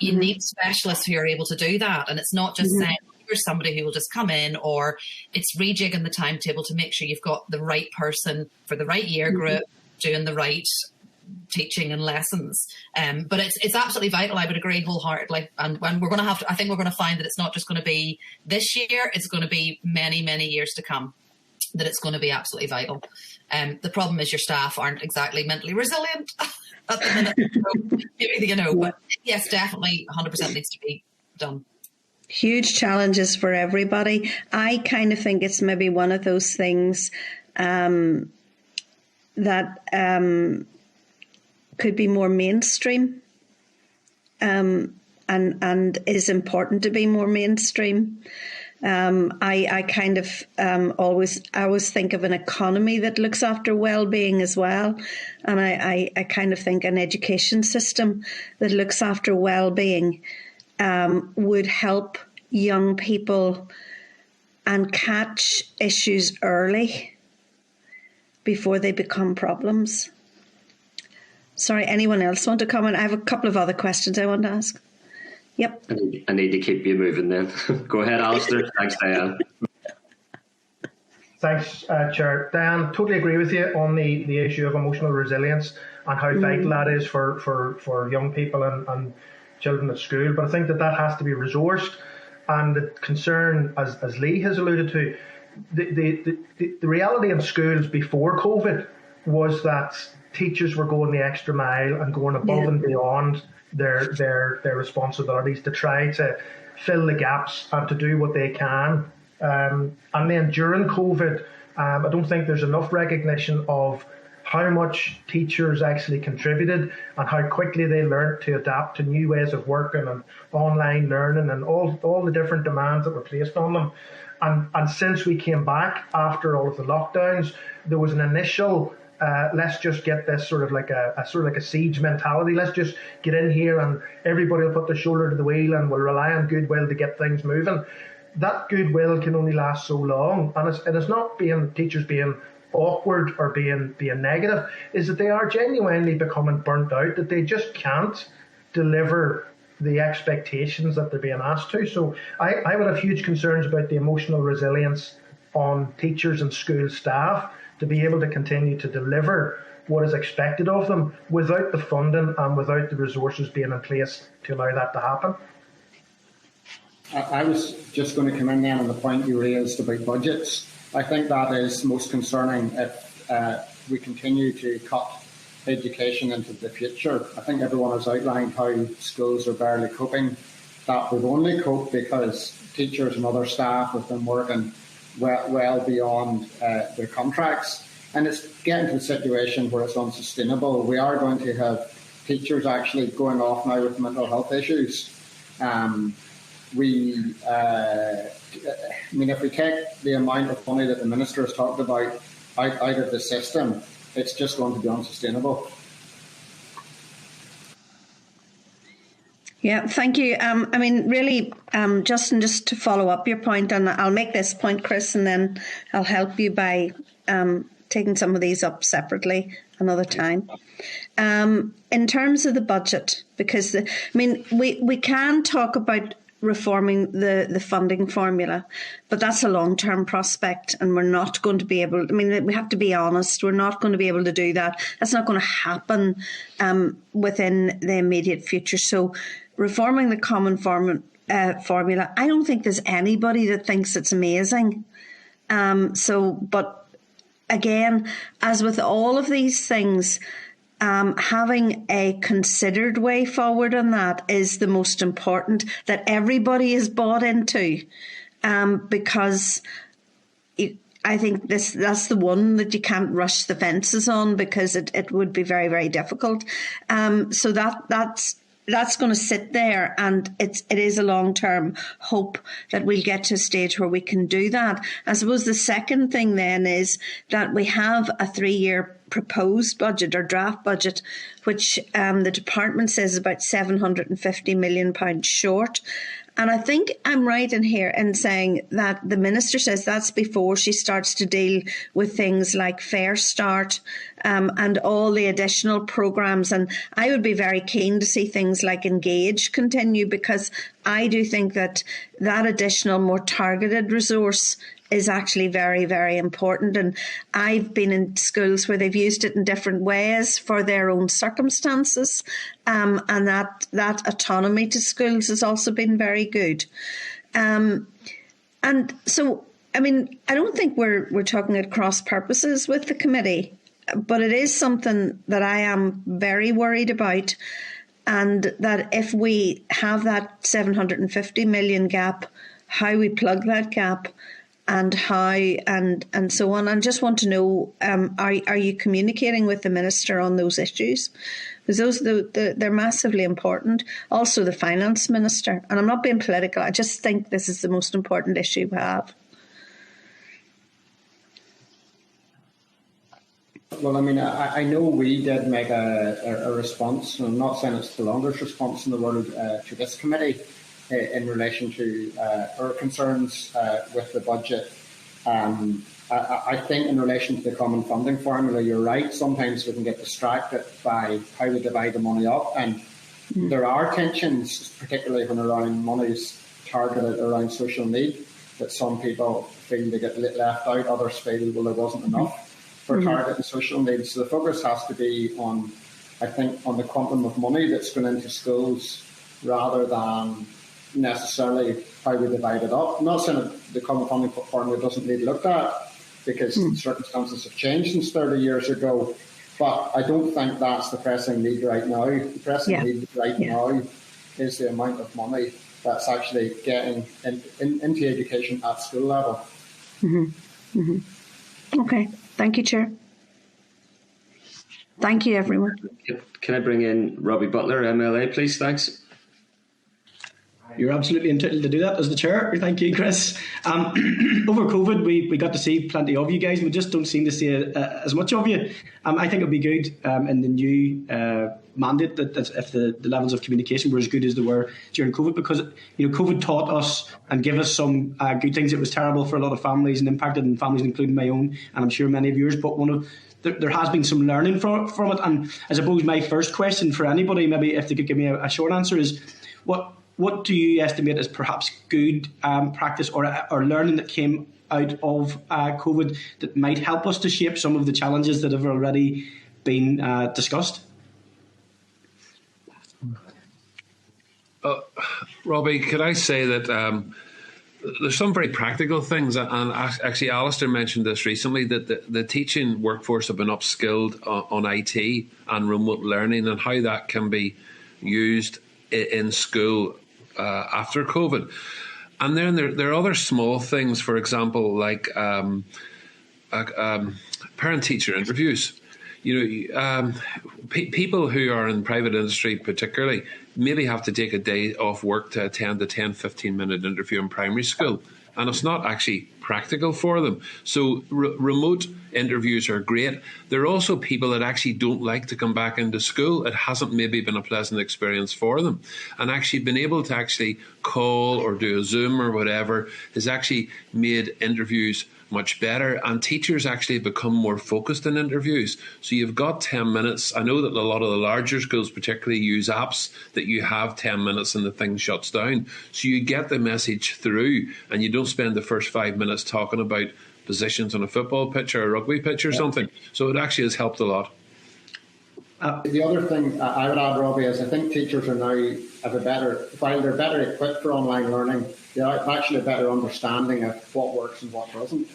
you need specialists who are able to do that. And it's not just saying here's somebody who will just come in, or it's rejigging the timetable to make sure you've got the right person for the right year group doing the right teaching and lessons. But it's absolutely vital. I would agree wholeheartedly. And when we're going to have to, I think we're going to find that it's not just going to be this year, it's going to be many, many years to come, that it's going to be absolutely vital. The problem is your staff aren't exactly mentally resilient at the minute. But yes, definitely 100% needs to be done. Huge challenges for everybody. I kind of think it's maybe one of those things that could be more mainstream, and is important to be more mainstream. I kind of always think of an economy that looks after well-being as well, and I kind of think an education system that looks after well-being would help young people and catch issues early before they become problems. Sorry, anyone else want to comment? I have a couple of other questions I want to ask. Yep. I need to keep you moving then. Go ahead, Alistair. Thanks, Diane. Thanks, Chair. Diane, totally agree with you on the issue of emotional resilience and how vital that is for young people and children at school. But I think that has to be resourced. And the concern, as Lee has alluded to, the reality in schools before COVID was that teachers were going the extra mile and going above and beyond their responsibilities to try to fill the gaps and to do what they can. And then during COVID, I don't think there's enough recognition of how much teachers actually contributed and how quickly they learned to adapt to new ways of working and online learning and all the different demands that were placed on them. And since we came back after all of the lockdowns, there was an initial let's just get this sort of like a siege mentality. Let's just get in here and everybody will put their shoulder to the wheel and will rely on goodwill to get things moving. That goodwill can only last so long, and it's not being teachers being awkward or being negative, is that they are genuinely becoming burnt out, that they just can't deliver the expectations that they're being asked to. So I would have huge concerns about the emotional resilience on teachers and school staff to be able to continue to deliver what is expected of them without the funding and without the resources being in place to allow that to happen. I was just going to come in then on the point you raised about budgets. I think that is most concerning if we continue to cut education into the future. I think everyone has outlined how schools are barely coping. That we've only coped because teachers and other staff have been working well beyond their contracts. And it's getting to the situation where it's unsustainable. We are going to have teachers actually going off now with mental health issues. If we take the amount of money that the Minister has talked about out of the system, it's just going to be unsustainable. Yeah, thank you. Really, Justin, just to follow up your point, and I'll make this point, Chris, and then I'll help you by taking some of these up separately another time. In terms of the budget, because we can talk about reforming the funding formula, but that's a long-term prospect, and we're not going to be able. We have to be honest. We're not going to be able to do that. That's not going to happen within the immediate future. So, reforming the common formula, I don't think there's anybody that thinks it's amazing. But again, as with all of these things, having a considered way forward on that is the most important, that everybody is bought into, because I think that's the one that you can't rush the fences on, because it would be very, very difficult. So that's going to sit there, and it is a long-term hope that we'll get to a stage where we can do that. I suppose the second thing then is that we have a 3-year proposed budget or draft budget, which the department says is about £750 million short. And I think I'm right in here in saying that the Minister says that's before she starts to deal with things like Fair Start and all the additional programmes. And I would be very keen to see things like Engage continue, because I do think that additional, more targeted resource is actually very, very important. And I've been in schools where they've used it in different ways for their own circumstances. And that autonomy to schools has also been very good. And so, I don't think we're talking at cross purposes with the committee, but it is something that I am very worried about. And that if we have that 750 million gap, how we plug that gap, and how and so on. I just want to know, are you communicating with the Minister on those issues? Because they're massively important. Also the Finance Minister. And I'm not being political. I just think this is the most important issue we have. Well, I know we did make a response, and I'm not saying it's the longest response in the world to this committee, in relation to our concerns with the budget. I think in relation to the common funding formula, you're right. Sometimes we can get distracted by how we divide the money up. And there are tensions, particularly when around money's targeted around social need. that some people feel they get left out, others feel, well, there wasn't enough for targeting social needs. So the focus has to be on, I think, on the quantum of money that's going into schools rather than necessarily how we divide it up. I'm not saying that the common funding formula doesn't need looked at, because circumstances have changed since 30 years ago, but I don't think that's the pressing need right now. The pressing need right now is the amount of money that's actually getting into education at school level. Okay, thank you, Chair. Thank you, everyone. Can I bring in Robbie Butler, MLA, please? Thanks. You're absolutely entitled to do that as the chair. Thank you, Chris. Over COVID, we got to see plenty of you guys. We just don't seem to see as much of you. I think it would be good in the new mandate that if the levels of communication were as good as they were during COVID, because COVID taught us and gave us some good things. It was terrible for a lot of families and impacted on families, including my own, and I'm sure many of yours. But there has been some learning from it. And I suppose my first question for anybody, maybe if they could give me a short answer, is what do you estimate as perhaps good practice or learning that came out of COVID that might help us to shape some of the challenges that have already been discussed? Robbie, could I say that there's some very practical things, and actually Alistair mentioned this recently, that the teaching workforce have been upskilled on IT and remote learning and how that can be used in school after COVID. And then there are other small things, for example, like parent-teacher interviews. People who are in private industry particularly maybe have to take a day off work to attend a 10, 15-minute interview in primary school. And it's not actually practical for them. So remote interviews are great. There are also people that actually don't like to come back into school. It hasn't maybe been a pleasant experience for them. And actually being able to actually call or do a Zoom or whatever has actually made interviews much better, and teachers actually become more focused in interviews. So you've got 10 minutes. I know that a lot of the larger schools particularly use apps that you have 10 minutes and the thing shuts down. So you get the message through and you don't spend the first 5 minutes talking about positions on a football pitch or a rugby pitch or something. So it actually has helped a lot. The other thing I would add, Robbie, is I think teachers are now while they're better equipped for online learning, they have actually a better understanding of what works and what doesn't.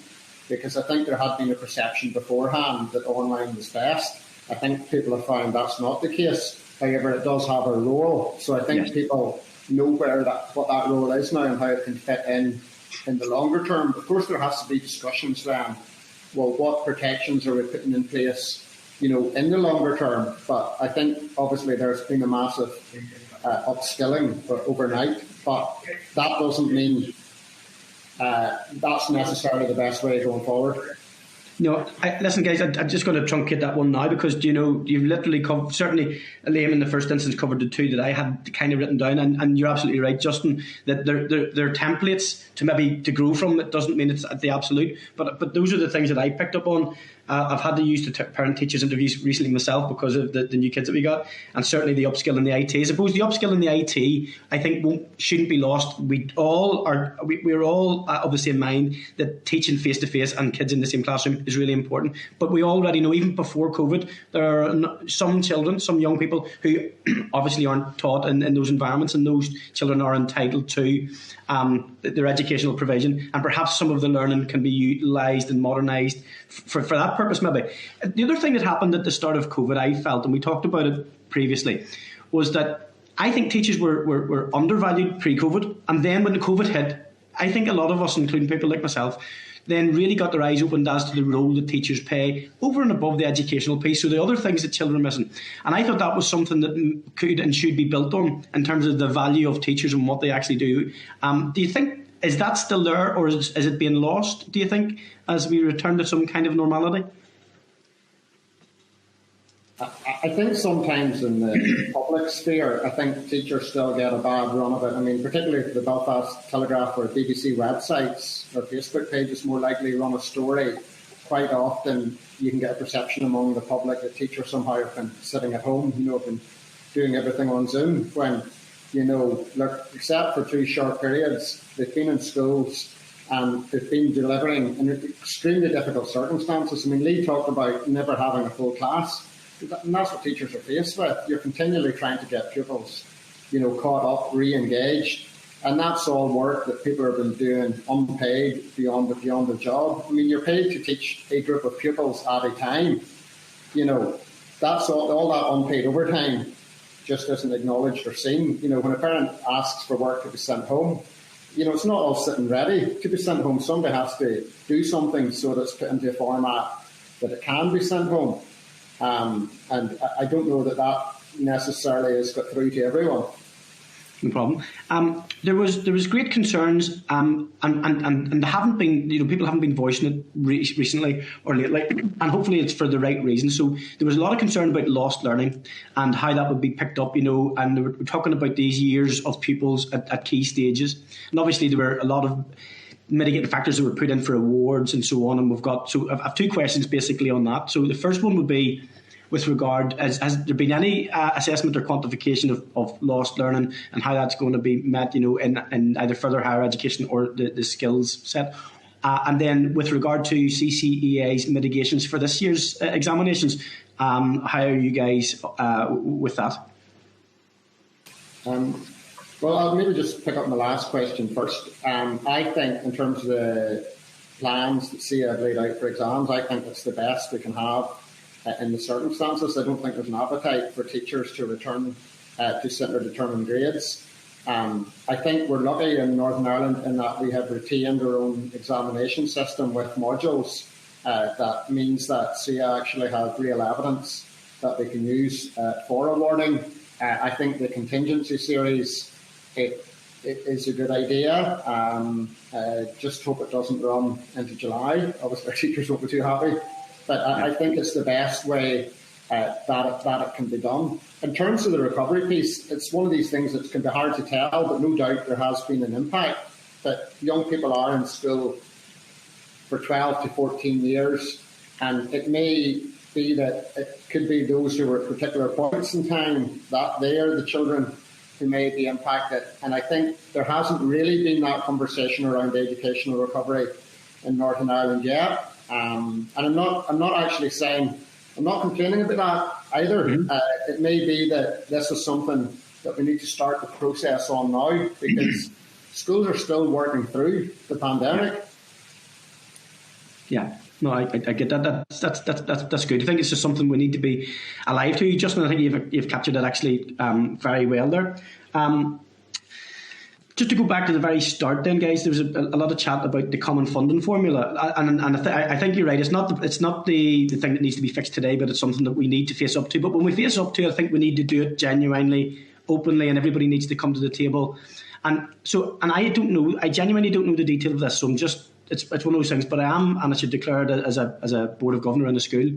Because I think there had been a perception beforehand that online was best. I think people have found that's not the case. However, it does have a role. So I think people know what that role is now and how it can fit in the longer term. Of course, there has to be discussions then. Well, what protections are we putting in place, in the longer term? But I think obviously there's been a massive upskilling overnight. But that doesn't mean that's necessarily the best way going forward. No, listen, guys, I'm just going to truncate that one now because, you've literally covered, certainly Liam in the first instance covered the two that I had kind of written down, and you're absolutely right, Justin, that they're templates to grow from. It doesn't mean it's the absolute, but those are the things that I picked up on. I've had to use the parent-teachers interviews recently myself because of the new kids that we got, and certainly the upskill in the IT. I suppose the upskill in the IT, I think, shouldn't be lost. We're all of the same mind that teaching face-to-face and kids in the same classroom is really important. But we already know, even before COVID, there are some children, some young people who obviously aren't taught in those environments, and those children are entitled to their educational provision, and perhaps some of the learning can be utilised and modernised for that purpose maybe. The other thing that happened at the start of COVID, I felt, and we talked about it previously, was that I think teachers were undervalued pre-COVID, and then when the COVID hit, I think a lot of us, including people like myself, then really got their eyes opened as to the role that teachers play over and above the educational piece, so the other things that children are missing. And I thought that was something that could and should be built on in terms of the value of teachers and what they actually do. Do you think, is that still there, or is it being lost, do you think, as we return to some kind of normality? I think sometimes in the public sphere, I think teachers still get a bad run of it. I mean, particularly the Belfast Telegraph or BBC websites or Facebook pages more likely run a story. Quite often you can get a perception among the public that teachers somehow have been sitting at home, have been doing everything on Zoom, when, look, except for 2 short periods, they've been in schools and they've been delivering in extremely difficult circumstances. I mean, Lee talked about never having a full class, and that's what teachers are faced with. You're continually trying to get pupils, caught up, re-engaged, and that's all work that people have been doing unpaid beyond the job. I mean, you're paid to teach a group of pupils at a time. That's all that unpaid overtime just isn't acknowledged or seen. When a parent asks for work to be sent home, it's not all sitting ready to be sent home. Somebody has to do something so that it's put into a format that it can be sent home. And I don't know that necessarily has got through to everyone. No problem. There was great concerns, and there haven't been, people haven't been voicing it recently or lately, and hopefully it's for the right reason. So there was a lot of concern about lost learning and how that would be picked up, and they were talking about these years of pupils at key stages, and obviously there were a lot of mitigating factors that were put in for awards and so on. And I have two questions basically on that. So the first one would be, with regard, has there been any assessment or quantification of lost learning and how that's going to be met, in either further higher education or the skills set? And then with regard to CCEA's mitigations for this year's examinations, how are you guys with that? Well, I'll maybe just pick up my last question first. I think in terms of the plans that CA have laid out for exams, I think it's the best we can have in the circumstances. I don't think there's an appetite for teachers to return to centre-determined grades. I think we're lucky in Northern Ireland in that we have retained our own examination system with modules. That means that CA actually have real evidence that they can use for awarding. I think the contingency series it is a good idea. Just hope it doesn't run into July. Obviously, our teachers won't be too happy. But I think it's the best way that it can be done. In terms of the recovery piece, it's one of these things that can be hard to tell, but no doubt there has been an impact. That young people are in school for 12 to 14 years, and it may be that it could be those who are at particular points in time that they are the children who may be impacted. And I think there hasn't really been that conversation around educational recovery in Northern Ireland yet. And I'm not actually saying, I'm not complaining about that either. Mm-hmm. It may be that this is something that we need to start the process on now, because schools are still working through the pandemic. Yeah, no, I get that. That's good. I think it's just something we need to be alive to. Justin, I think you've captured it actually very well there. Just to go back to the very start then, guys, there was a lot of chat about the common funding formula. And I think you're right. It's not the thing that needs to be fixed today, but it's something that we need to face up to. But when we face up to it, I think we need to do it genuinely, openly, and everybody needs to come to the table. And I don't know, I genuinely don't know the detail of this. So it's one of those things, but I am, and I should declare it as a board of governor in the school.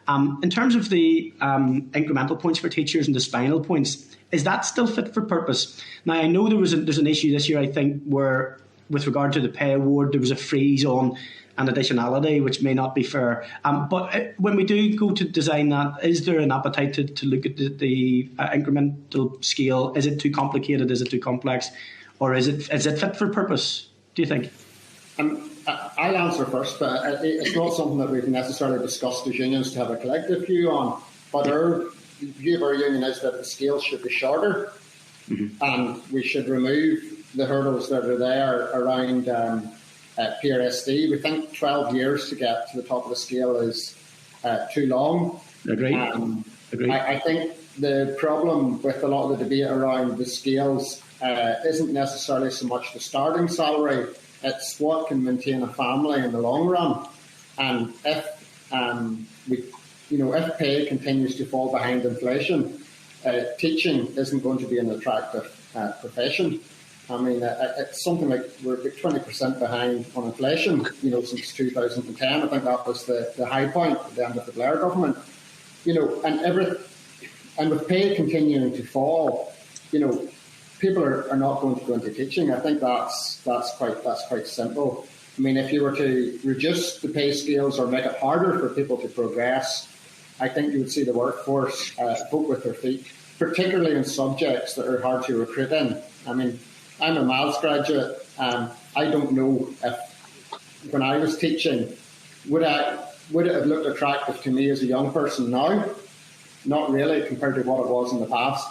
In terms of the incremental points for teachers and the spinal points, is that still fit for purpose? Now, I know there's an issue this year, I think, where with regard to the pay award, there was a freeze on an additionality, which may not be fair. But when we do go to design that, is there an appetite to look at the incremental scale? Is it too complicated? Is it too complex? Or is it fit for purpose, do you think? I'll answer first, but it's not something that we've necessarily discussed as unions to have a collective view on. But our view of our union is that the scale should be shorter, and we should remove the hurdles that are there around PRSD. We think 12 years to get to the top of the scale is too long. Agreed. I think the problem with a lot of the debate around the scales isn't necessarily so much the starting salary. It's what can maintain a family in the long run. And if pay continues to fall behind inflation, teaching isn't going to be an attractive profession. I mean, it's something like we're about 20% behind on inflation, since 2010. I think that was the high point at the end of the Blair government. And with pay continuing to fall, people are not going to go into teaching. I think that's quite simple. I mean, if you were to reduce the pay scales or make it harder for people to progress, I think you would see the workforce vote with their feet, particularly in subjects that are hard to recruit in. I mean, I'm a maths graduate. I don't know if when I was teaching, would it have looked attractive to me as a young person now? Not really, compared to what it was in the past.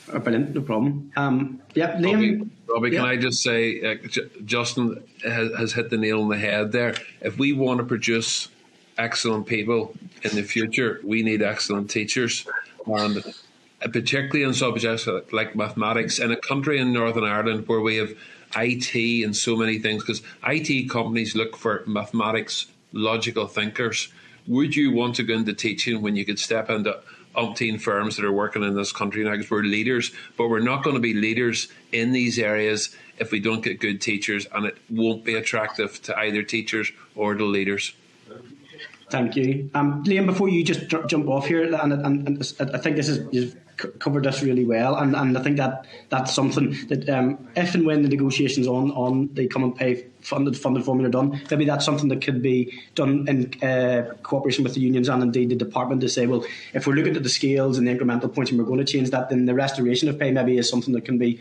Brilliant, no problem. Liam. Robbie, can I just say, Justin has hit the nail on the head there. If we want to produce excellent people in the future, we need excellent teachers. And particularly in subjects like mathematics, in a country in Northern Ireland where we have IT and so many things, because IT companies look for mathematics, logical thinkers. Would you want to go into teaching when you could step into umpteen firms that are working in this country now, because we're leaders, but we're not going to be leaders in these areas if we don't get good teachers, and it won't be attractive to either teachers or the leaders. Thank you. Liam, before you just jump off here, and I think you've covered this really well, and I think that's something that if and when the negotiations on the common pay funded formula are done, maybe that's something that could be done in cooperation with the unions and indeed the department to say, well, if we're looking at the scales and the incremental points and we're going to change that, then the restoration of pay maybe is something that can be,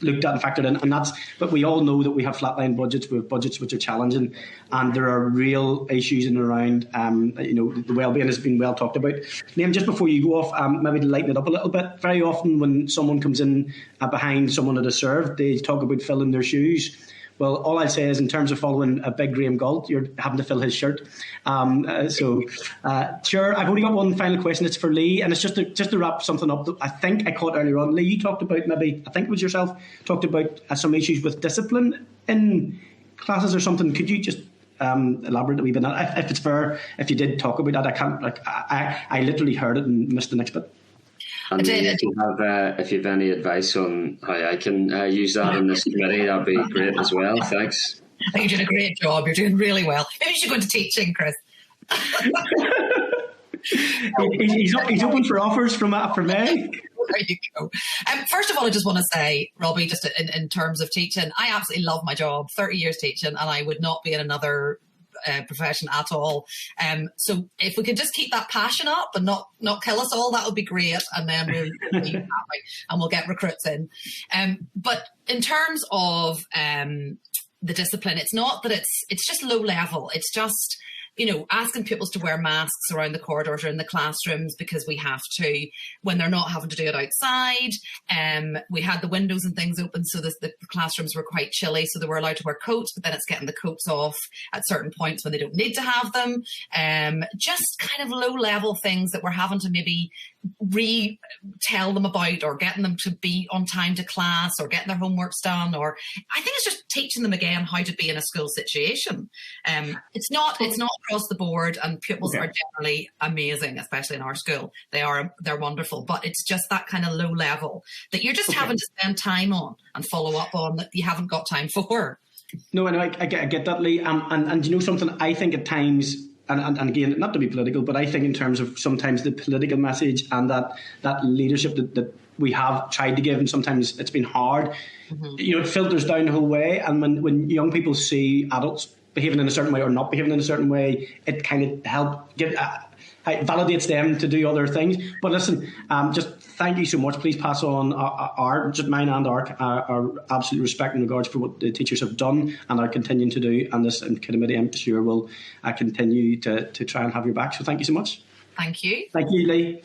looked at and factored in, and but we all know that we have flatline budgets, we have budgets which are challenging, and there are real issues in and around the well-being has been well talked about. Liam, just before you go off, maybe to lighten it up a little bit, very often when someone comes in behind someone that has served, they talk about filling their shoes. Well, all I'd say is in terms of following a big Graham Galt, you're having to fill his shirt. Sure, I've only got one final question. It's for Lee, and it's just to wrap something up that I think I caught earlier on. Lee, you talked about, maybe, I think it was yourself, talked about some issues with discipline in classes or something. Could you just elaborate a wee bit on that? If it's fair, if you did talk about that, I can't, I literally heard it and missed the next bit. And if you have any advice on how I can use that in this committee, that'd be great as well. Thanks. I think you're doing a great job. You're doing really well. Maybe you should go into teaching, Chris. He's open for offers from me. There you go. First of all, I just want to say, Robbie, just in terms of teaching, I absolutely love my job. 30 years teaching, and I would not be in another profession at all. So if we could just keep that passion up and not kill us all, that would be great, and then we'll be happy and we'll get recruits in. But in terms of the discipline, it's not that it's just low level. It's just asking pupils to wear masks around the corridors or in the classrooms because we have to, when they're not having to do it outside. We had the windows and things open, so the classrooms were quite chilly, so they were allowed to wear coats, but then it's getting the coats off at certain points when they don't need to have them. Just kind of low-level things that we're having to maybe re-tell them about, or getting them to be on time to class, or getting their homeworks done, or I think it's just teaching them again how to be in a school situation. It's not across the board, and pupils are generally amazing, especially in our school. They're wonderful, but it's just that kind of low level that you're just having to spend time on and follow up on that you haven't got time for. No, I get that, Lee. And you know something, I think at times, and again, not to be political, but I think in terms of sometimes the political message and that leadership that we have tried to give, and sometimes it's been hard, it filters down the whole way. And when young people see adults behaving in a certain way or not behaving in a certain way, it kind of validates them to do other things. But listen, just thank you so much. Please pass on mine and our absolute respect in regards for what the teachers have done and are continuing to do, and this committee, I'm sure, will continue to try and have your back. So thank you so much. Thank you. Thank you, Lee.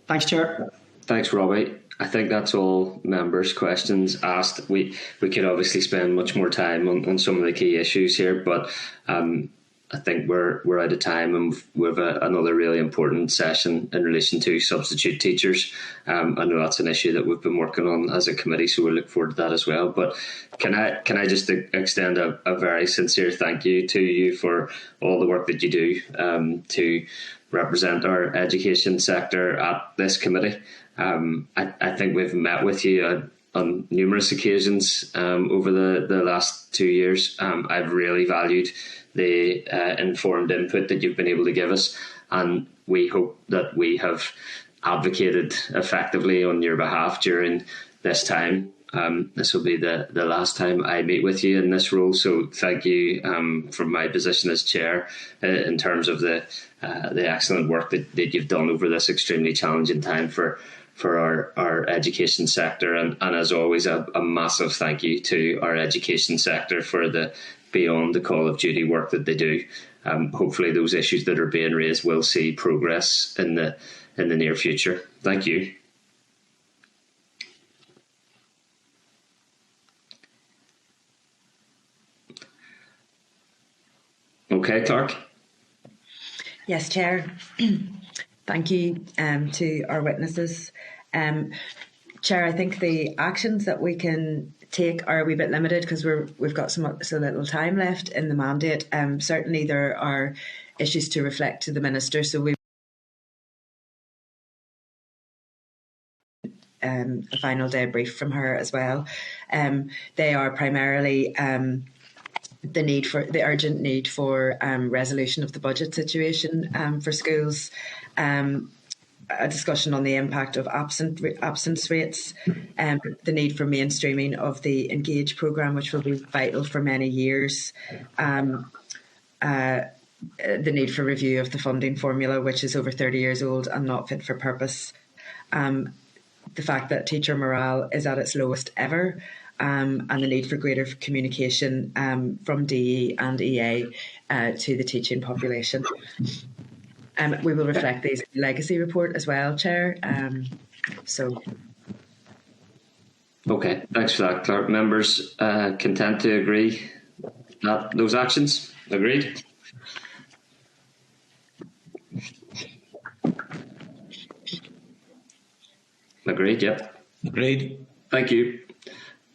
Thanks, Chair. Thanks, Robbie. I think that's all members' questions asked. We could obviously spend much more time on some of the key issues here, but I think we're out of time, and we have another really important session in relation to substitute teachers. I know that's an issue that we've been working on as a committee, so we look forward to that as well. But can I just extend a very sincere thank you to you for all the work that you do to represent our education sector at this committee. I think we've met with you on numerous occasions over the last 2 years. I've really valued the informed input that you've been able to give us, and we hope that we have advocated effectively on your behalf during this time. This will be the last time I meet with you in this role, so thank you from my position as chair in terms of the excellent work that you've done over this extremely challenging time for for our education sector. And as always, a massive thank you to our education sector for the beyond the call of duty work that they do. Hopefully those issues that are being raised will see progress in the near future. Thank you. Okay, Clark. Yes, Chair. Thank you to our witnesses. Chair, I think the actions that we can take are a wee bit limited because we've got so little time left in the mandate. Certainly there are issues to reflect to the Minister, so we a final day brief from her as well. They are primarily the urgent need for resolution of the budget situation for schools, a discussion on the impact of absence rates, the need for mainstreaming of the Engage programme, which will be vital for many years, the need for review of the funding formula, which is over 30 years old and not fit for purpose, the fact that teacher morale is at its lowest ever, and the need for greater communication from DE and EA to the teaching population. We will reflect these in the legacy report as well, Chair. Okay, thanks for that, Clark. Members content to agree that those actions? Agreed? Agreed, yep. Agreed. Thank you.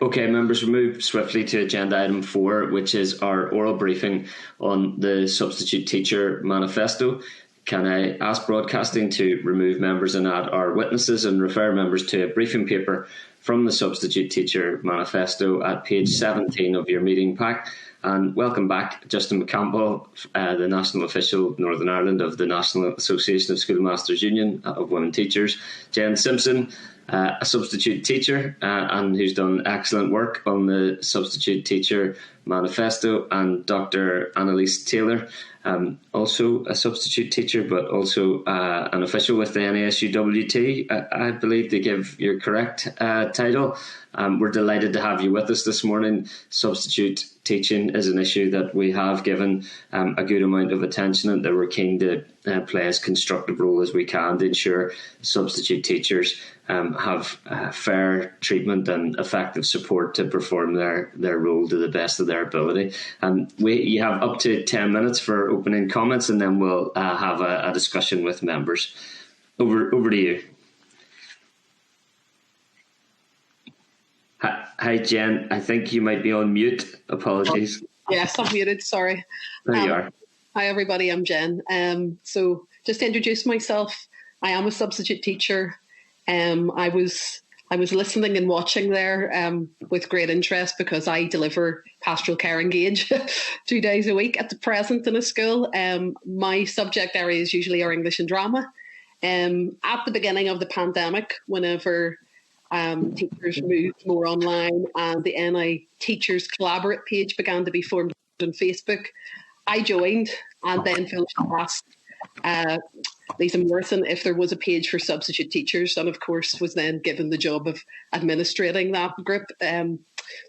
Okay, members, we'll move swiftly to agenda item 4, which is our oral briefing on the Substitute Teacher Manifesto. Can I ask broadcasting to remove members and add our witnesses and refer members to a briefing paper from the Substitute Teacher Manifesto at page 17 of your meeting pack? And welcome back, Justin McCampbell, the National Official Northern Ireland of the National Association of Schoolmasters Union of Women Teachers, Jen Simpson, a substitute teacher and who's done excellent work on the Substitute Teacher Manifesto, and Dr. Annalise Taylor, also a substitute teacher but also an official with the NASUWT, I believe, to give your correct title. We're delighted to have you with us this morning. Substitute teaching is an issue that we have given a good amount of attention and that we're keen to play as constructive role as we can to ensure substitute teachers have fair treatment and effective support to perform their role to the best of their ability. You have up to 10 minutes for opening comments, and then we'll have a discussion with members. Over to you. Hi, Jen. I think you might be on mute. Apologies. Yes, I'm muted. Sorry. There you are. Hi, everybody. I'm Jen. So just to introduce myself, I am a substitute teacher. I was listening and watching there with great interest because I deliver pastoral care Engage 2 days a week at the present in a school. My subject areas usually are English and drama. At the beginning of the pandemic, whenever teachers moved more online and the NI Teachers Collaborate page began to be formed on Facebook, I joined and then Philip asked Lisa Morrison if there was a page for substitute teachers, and of course was then given the job of administrating that group.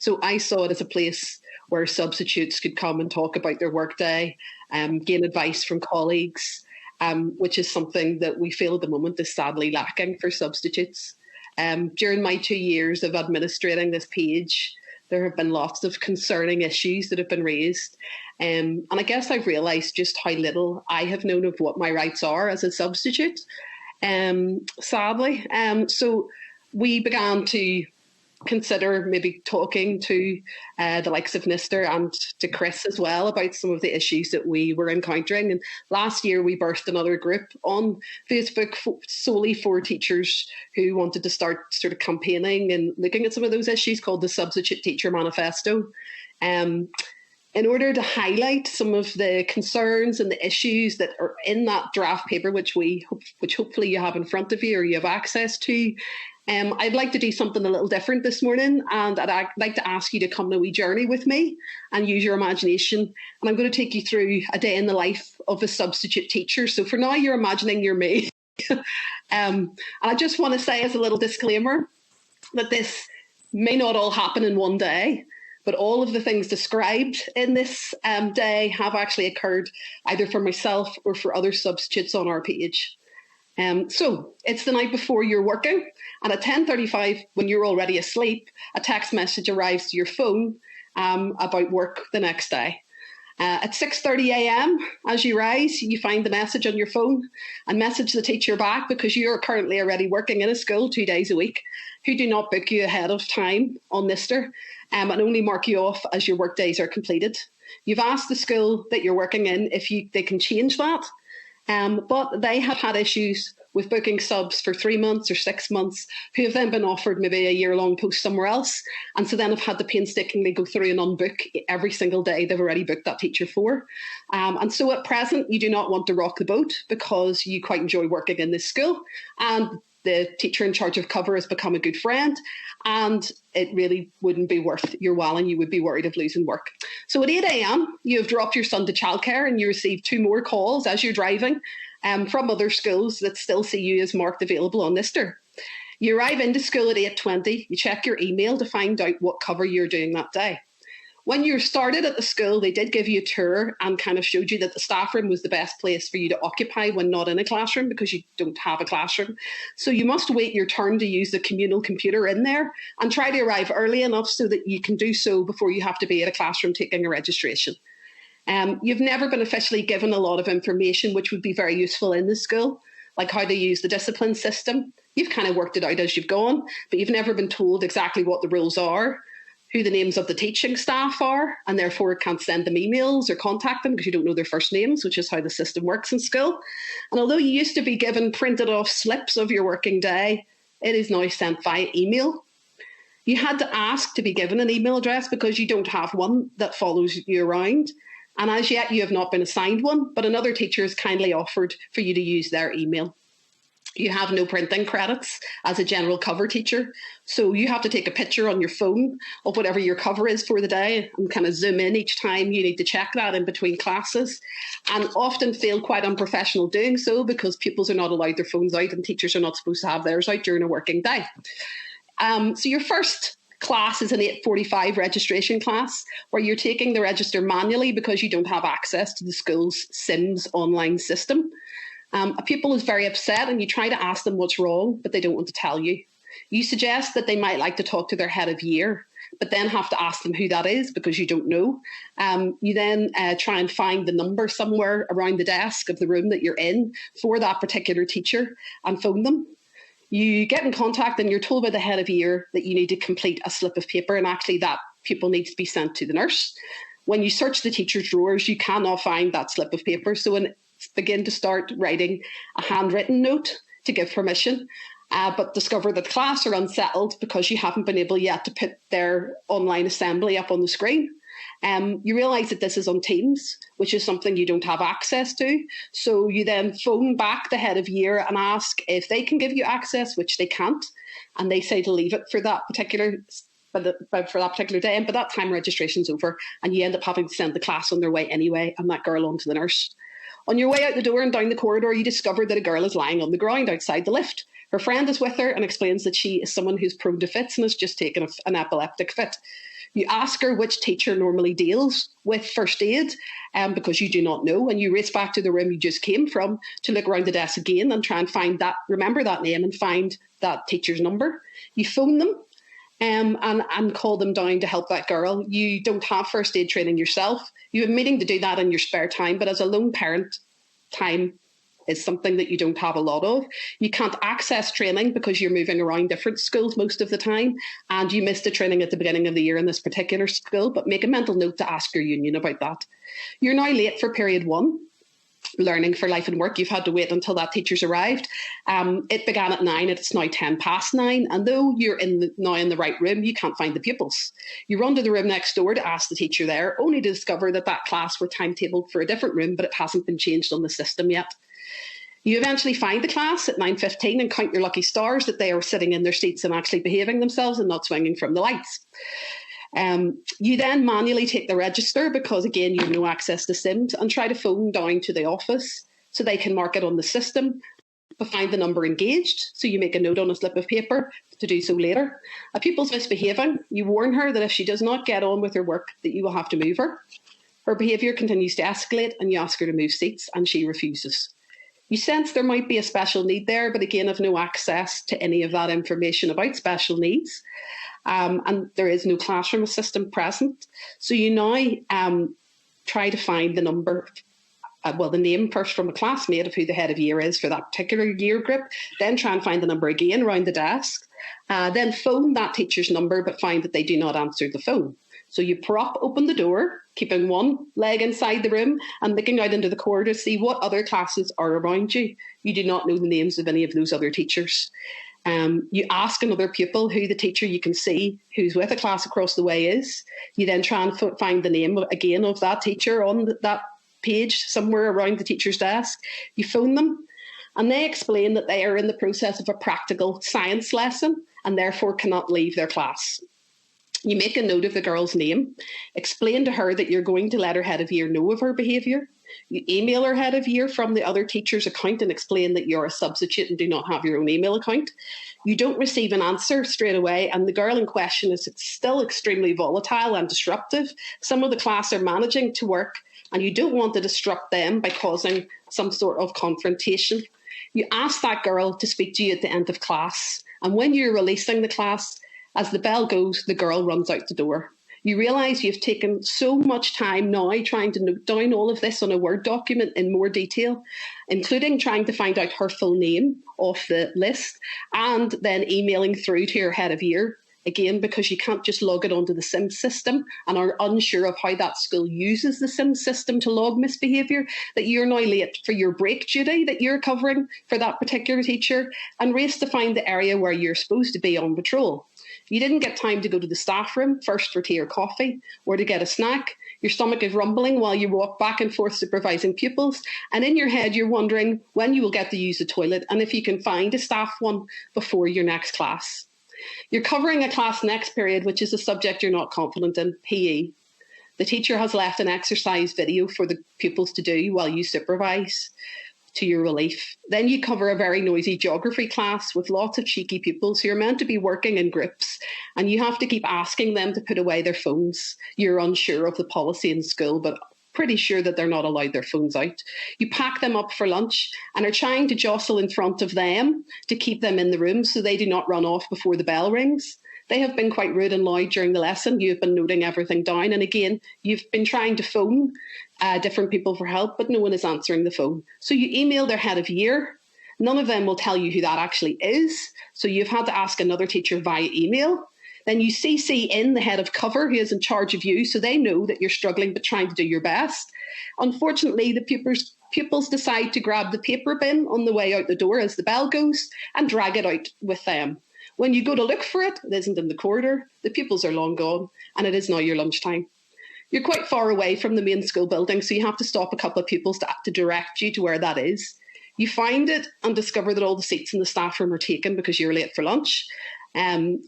So I saw it as a place where substitutes could come and talk about their workday, gain advice from colleagues, which is something that we feel at the moment is sadly lacking for substitutes. During my 2 years of administrating this page, there have been lots of concerning issues that have been raised. And I guess I've realised just how little I have known of what my rights are as a substitute, sadly. So we began to consider maybe talking to the likes of Nister and to Chris as well about some of the issues that we were encountering. And last year we birthed another group on Facebook solely for teachers who wanted to start sort of campaigning and looking at some of those issues, called the Substitute Teacher Manifesto. In order to highlight some of the concerns and the issues that are in that draft paper, which hopefully you have in front of you or you have access to, I'd like to do something a little different this morning, and I'd like to ask you to come on a wee journey with me and use your imagination. And I'm going to take you through a day in the life of a substitute teacher. So for now, you're imagining you're me. And I just want to say as a little disclaimer that this may not all happen in one day, but all of the things described in this day have actually occurred either for myself or for other substitutes on our page. So it's the night before you're working, and at 10:35, when you're already asleep, a text message arrives to your phone about work the next day. At 6:30 a.m, as you rise, you find the message on your phone and message the teacher back because you're currently already working in a school 2 days a week who do not book you ahead of time on Nister and only mark you off as your work days are completed. You've asked the school that you're working in if they can change that, but they have had issues with booking subs for 3 months or 6 months who have then been offered maybe a year-long post somewhere else, and so then have had to painstakingly go through and unbook every single day they've already booked that teacher for. And so at present, you do not want to rock the boat because you quite enjoy working in this school, and the teacher in charge of cover has become a good friend, and it really wouldn't be worth your while and you would be worried of losing work. So at 8 a.m, you have dropped your son to childcare and you receive 2 more calls as you're driving from other schools that still see you as marked available on Nister. You arrive into school at 8:20, you check your email to find out what cover you're doing that day. When you started at the school, they did give you a tour and kind of showed you that the staff room was the best place for you to occupy when not in a classroom because you don't have a classroom. So you must wait your turn to use the communal computer in there and try to arrive early enough so that you can do so before you have to be at a classroom taking a registration. You've never been officially given a lot of information which would be very useful in the school, like how to use the discipline system. You've kind of worked it out as you've gone, but you've never been told exactly what the rules are, who the names of the teaching staff are, and therefore can't send them emails or contact them because you don't know their first names, which is how the system works in school. And although you used to be given printed off slips of your working day, it is now sent via email. You had to ask to be given an email address because you don't have one that follows you around. And as yet, you have not been assigned one, but another teacher has kindly offered for you to use their email. You have no printing credits as a general cover teacher, so you have to take a picture on your phone of whatever your cover is for the day and kind of zoom in each time you need to check that in between classes, and often feel quite unprofessional doing so because pupils are not allowed their phones out and teachers are not supposed to have theirs out during a working day. So your first class is an 8:45 registration class where you're taking the register manually because you don't have access to the school's SIMS online system. A pupil is very upset and you try to ask them what's wrong, but they don't want to tell you. You suggest that they might like to talk to their head of year, but then have to ask them who that is because you don't know. You then try and find the number somewhere around the desk of the room that you're in for that particular teacher and phone them. You get in contact and you're told by the head of year that you need to complete a slip of paper, and actually that pupil needs to be sent to the nurse. When you search the teacher's drawers, you cannot find that slip of paper. So begin to start writing a handwritten note to give permission, but discover that the class are unsettled because you haven't been able yet to put their online assembly up on the screen. You realise that this is on Teams, which is something you don't have access to. So you then phone back the head of year and ask if they can give you access, which they can't. And they say to leave it for that particular day. And by that time, registration's over and you end up having to send the class on their way anyway and that girl on to the nurse. On your way out the door and down the corridor, you discover that a girl is lying on the ground outside the lift. Her friend is with her and explains that she is someone who's prone to fits and has just taken an epileptic fit. You ask her which teacher normally deals with first aid because you do not know, and you race back to the room you just came from to look around the desk again and try and remember that name and find that teacher's number. You phone them and call them down to help that girl. You don't have first aid training yourself. You have a meeting to do that in your spare time, but as a lone parent, time is something that you don't have a lot of. You can't access training because you're moving around different schools most of the time, and you missed the training at the beginning of the year in this particular school, but make a mental note to ask your union about that. You're now late for period 1, learning for life and work. You've had to wait until that teacher's arrived. It began at 9 and it's now 9:10, and though you're now in the right room, you can't find the pupils. You run to the room next door to ask the teacher there, only to discover that class were timetabled for a different room, but it hasn't been changed on the system yet. You eventually find the class at 9:15 and count your lucky stars that they are sitting in their seats and actually behaving themselves and not swinging from the lights. You then manually take the register because, again, you have no access to SIMS and try to phone down to the office so they can mark it on the system. but find the number engaged, so you make a note on a slip of paper to do so later. A pupil's misbehaving, you warn her that if she does not get on with her work, that you will have to move her. Her behaviour continues to escalate and you ask her to move seats and she refuses. You sense there might be a special need there, but again have no access to any of that information about special needs. And there is no classroom assistant present. So you now try to find the number, the name first from a classmate of who the head of year is for that particular year group, then try and find the number again around the desk, then phone that teacher's number but find that they do not answer the phone. So you prop open the door, keeping one leg inside the room and looking out into the corridor to see what other classes are around you. You do not know the names of any of those other teachers. You ask another pupil who the teacher you can see who's with a class across the way is. You then try and find the name again of that teacher on that page somewhere around the teacher's desk. You phone them and they explain that they are in the process of a practical science lesson and therefore cannot leave their class. You make a note of the girl's name, explain to her that you're going to let her head of year know of her behaviour. You email her head of year from the other teacher's account and explain that you're a substitute and do not have your own email account. You don't receive an answer straight away, and the girl in question is still extremely volatile and disruptive. Some of the class are managing to work, and you don't want to disrupt them by causing some sort of confrontation. You ask that girl to speak to you at the end of class, and when you're releasing the class, as the bell goes, the girl runs out the door. You realise you've taken so much time now trying to note down all of this on a Word document in more detail, including trying to find out her full name off the list and then emailing through to your head of year, again, because you can't just log it onto the SIM system and are unsure of how that school uses the SIM system to log misbehaviour, that you're now late for your break duty that you're covering for that particular teacher and race to find the area where you're supposed to be on patrol. You didn't get time to go to the staff room first for tea or coffee or to get a snack. Your stomach is rumbling while you walk back and forth supervising pupils. And in your head, you're wondering when you will get to use the toilet and if you can find a staff one before your next class. You're covering a class next period, which is a subject you're not confident in, PE. The teacher has left an exercise video for the pupils to do while you supervise, to your relief. Then you cover a very noisy geography class with lots of cheeky pupils who are meant to be working in groups, and you have to keep asking them to put away their phones. You're unsure of the policy in school, but pretty sure that they're not allowed their phones out. You pack them up for lunch and are trying to jostle in front of them to keep them in the room so they do not run off before the bell rings. They have been quite rude and loud during the lesson. You've been noting everything down. And again, you've been trying to phone different people for help, but no one is answering the phone. So you email their head of year. None of them will tell you who that actually is. So you've had to ask another teacher via email. Then you CC in the head of cover who is in charge of you, so they know that you're struggling but trying to do your best. Unfortunately, the pupils decide to grab the paper bin on the way out the door as the bell goes and drag it out with them. When you go to look for it, it isn't in the corridor, the pupils are long gone, and it is now your lunchtime. You're quite far away from the main school building, so you have to stop a couple of pupils to direct you to where that is. You find it and discover that all the seats in the staff room are taken because you're late for lunch. A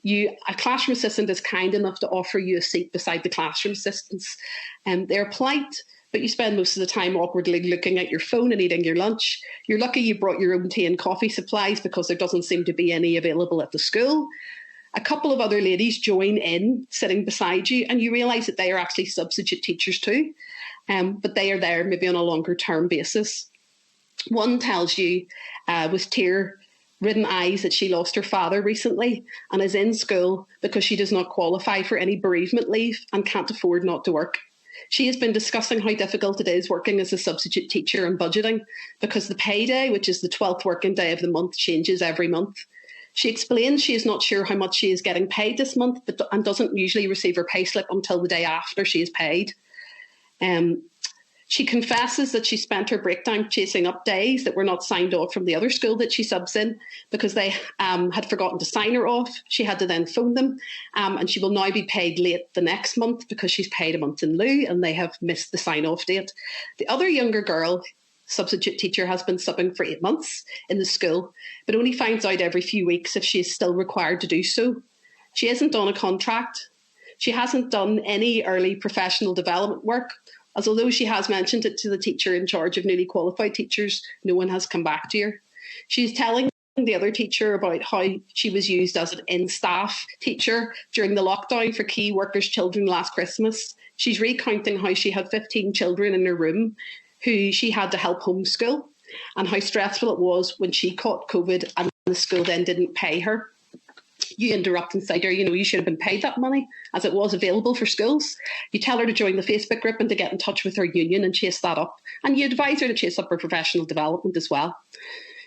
classroom assistant is kind enough to offer you a seat beside the classroom assistants. They're polite, but you spend most of the time awkwardly looking at your phone and eating your lunch. You're lucky you brought your own tea and coffee supplies because there doesn't seem to be any available at the school. A couple of other ladies join in, sitting beside you, and you realise that they are actually substitute teachers too, but they are there maybe on a longer term basis. One tells you with tear-ridden eyes that she lost her father recently and is in school because she does not qualify for any bereavement leave and can't afford not to work. She has been discussing how difficult it is working as a substitute teacher and budgeting because the payday, which is the 12th working day of the month, changes every month. She explains she is not sure how much she is getting paid this month and doesn't usually receive her payslip until the day after she is paid. She confesses that she spent her breakdown chasing up days that were not signed off from the other school that she subs in because they had forgotten to sign her off. She had to then phone them, and she will now be paid late the next month because she's paid a month in lieu and they have missed the sign-off date. The other younger girl, substitute teacher, has been subbing for 8 months in the school, but only finds out every few weeks if she is still required to do so. She isn't on a contract. She hasn't done any early professional development work, as although she has mentioned it to the teacher in charge of newly qualified teachers, no one has come back to her. She's telling the other teacher about how she was used as an in-staff teacher during the lockdown for key workers' children last Christmas. She's recounting how she had 15 children in her room who she had to help homeschool, and how stressful it was when she caught COVID and the school then didn't pay her. You interrupt and say to her, you should have been paid that money as it was available for schools. You tell her to join the Facebook group and to get in touch with her union and chase that up. And you advise her to chase up her professional development as well.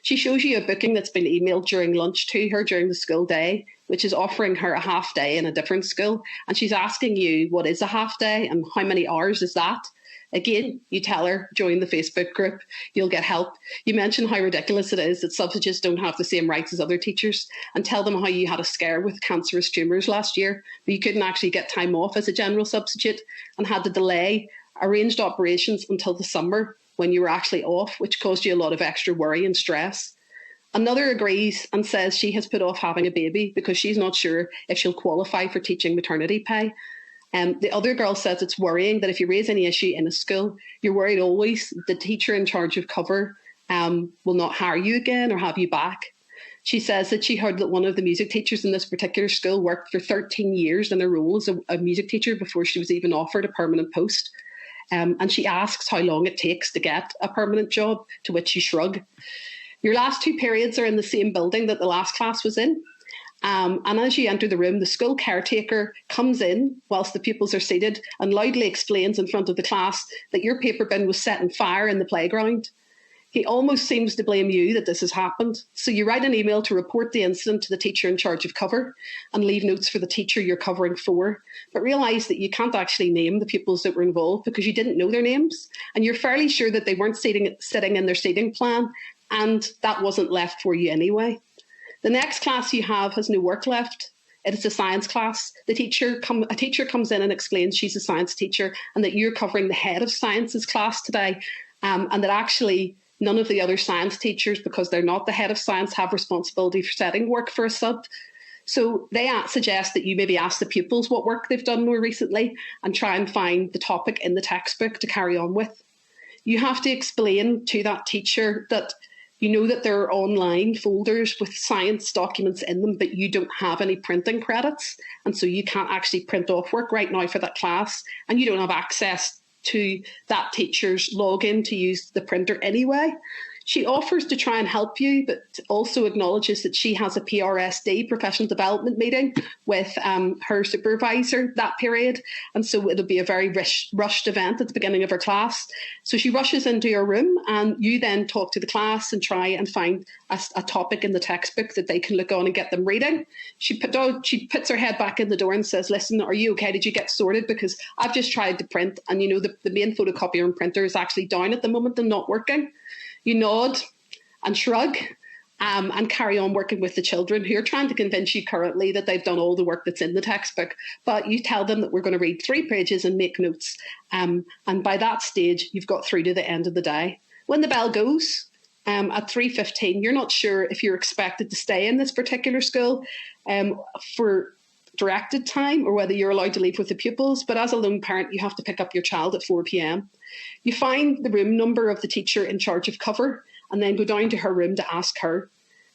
She shows you a booking that's been emailed during lunch to her during the school day, which is offering her a half day in a different school. And she's asking you, what is a half day and how many hours is that? Again, you tell her, join the Facebook group, you'll get help. You mention how ridiculous it is that substitutes don't have the same rights as other teachers, and tell them how you had a scare with cancerous tumours last year, but you couldn't actually get time off as a general substitute and had to delay arranged operations until the summer when you were actually off, which caused you a lot of extra worry and stress. Another agrees and says she has put off having a baby because she's not sure if she'll qualify for teaching maternity pay. The other girl says it's worrying that if you raise any issue in a school, you're worried always the teacher in charge of cover will not hire you again or have you back. She says that she heard that one of the music teachers in this particular school worked for 13 years in a role as a music teacher before she was even offered a permanent post. And she asks how long it takes to get a permanent job, to which you shrug. Your last two periods are in the same building that the last class was in. And as you enter the room, the school caretaker comes in whilst the pupils are seated and loudly explains in front of the class that your paper bin was set on fire in the playground. He almost seems to blame you that this has happened. So you write an email to report the incident to the teacher in charge of cover and leave notes for the teacher you're covering for, but realise that you can't actually name the pupils that were involved because you didn't know their names. And you're fairly sure that they weren't sitting in their seating plan, and that wasn't left for you anyway. The next class you have has no work left. It is a science class. A teacher comes in and explains she's a science teacher and that you're covering the head of science's class today, and that actually none of the other science teachers, because they're not the head of science, have responsibility for setting work for a sub. So they suggest that you maybe ask the pupils what work they've done more recently and try and find the topic in the textbook to carry on with. You have to explain to that teacher that you know that there are online folders with science documents in them, but you don't have any printing credits. And so you can't actually print off work right now for that class. And you don't have access to that teacher's login to use the printer anyway. She offers to try and help you, but also acknowledges that she has a PRSD, professional development meeting, with her supervisor that period. And so it'll be a very rushed event at the beginning of her class. So she rushes into your room and you then talk to the class and try and find a topic in the textbook that they can look on and get them reading. She puts her head back in the door and says, listen, are you okay? Did you get sorted? Because I've just tried to print and the main photocopier and printer is actually down at the moment and not working. You nod and shrug and carry on working with the children who are trying to convince you currently that they've done all the work that's in the textbook. But you tell them that we're going to read 3 pages and make notes. And by that stage, you've got through to the end of the day. When the bell goes at 3:15, you're not sure if you're expected to stay in this particular school for directed time or whether you're allowed to leave with the pupils. But as a lone parent, you have to pick up your child at 4 p.m. You find the room number of the teacher in charge of cover and then go down to her room to ask her.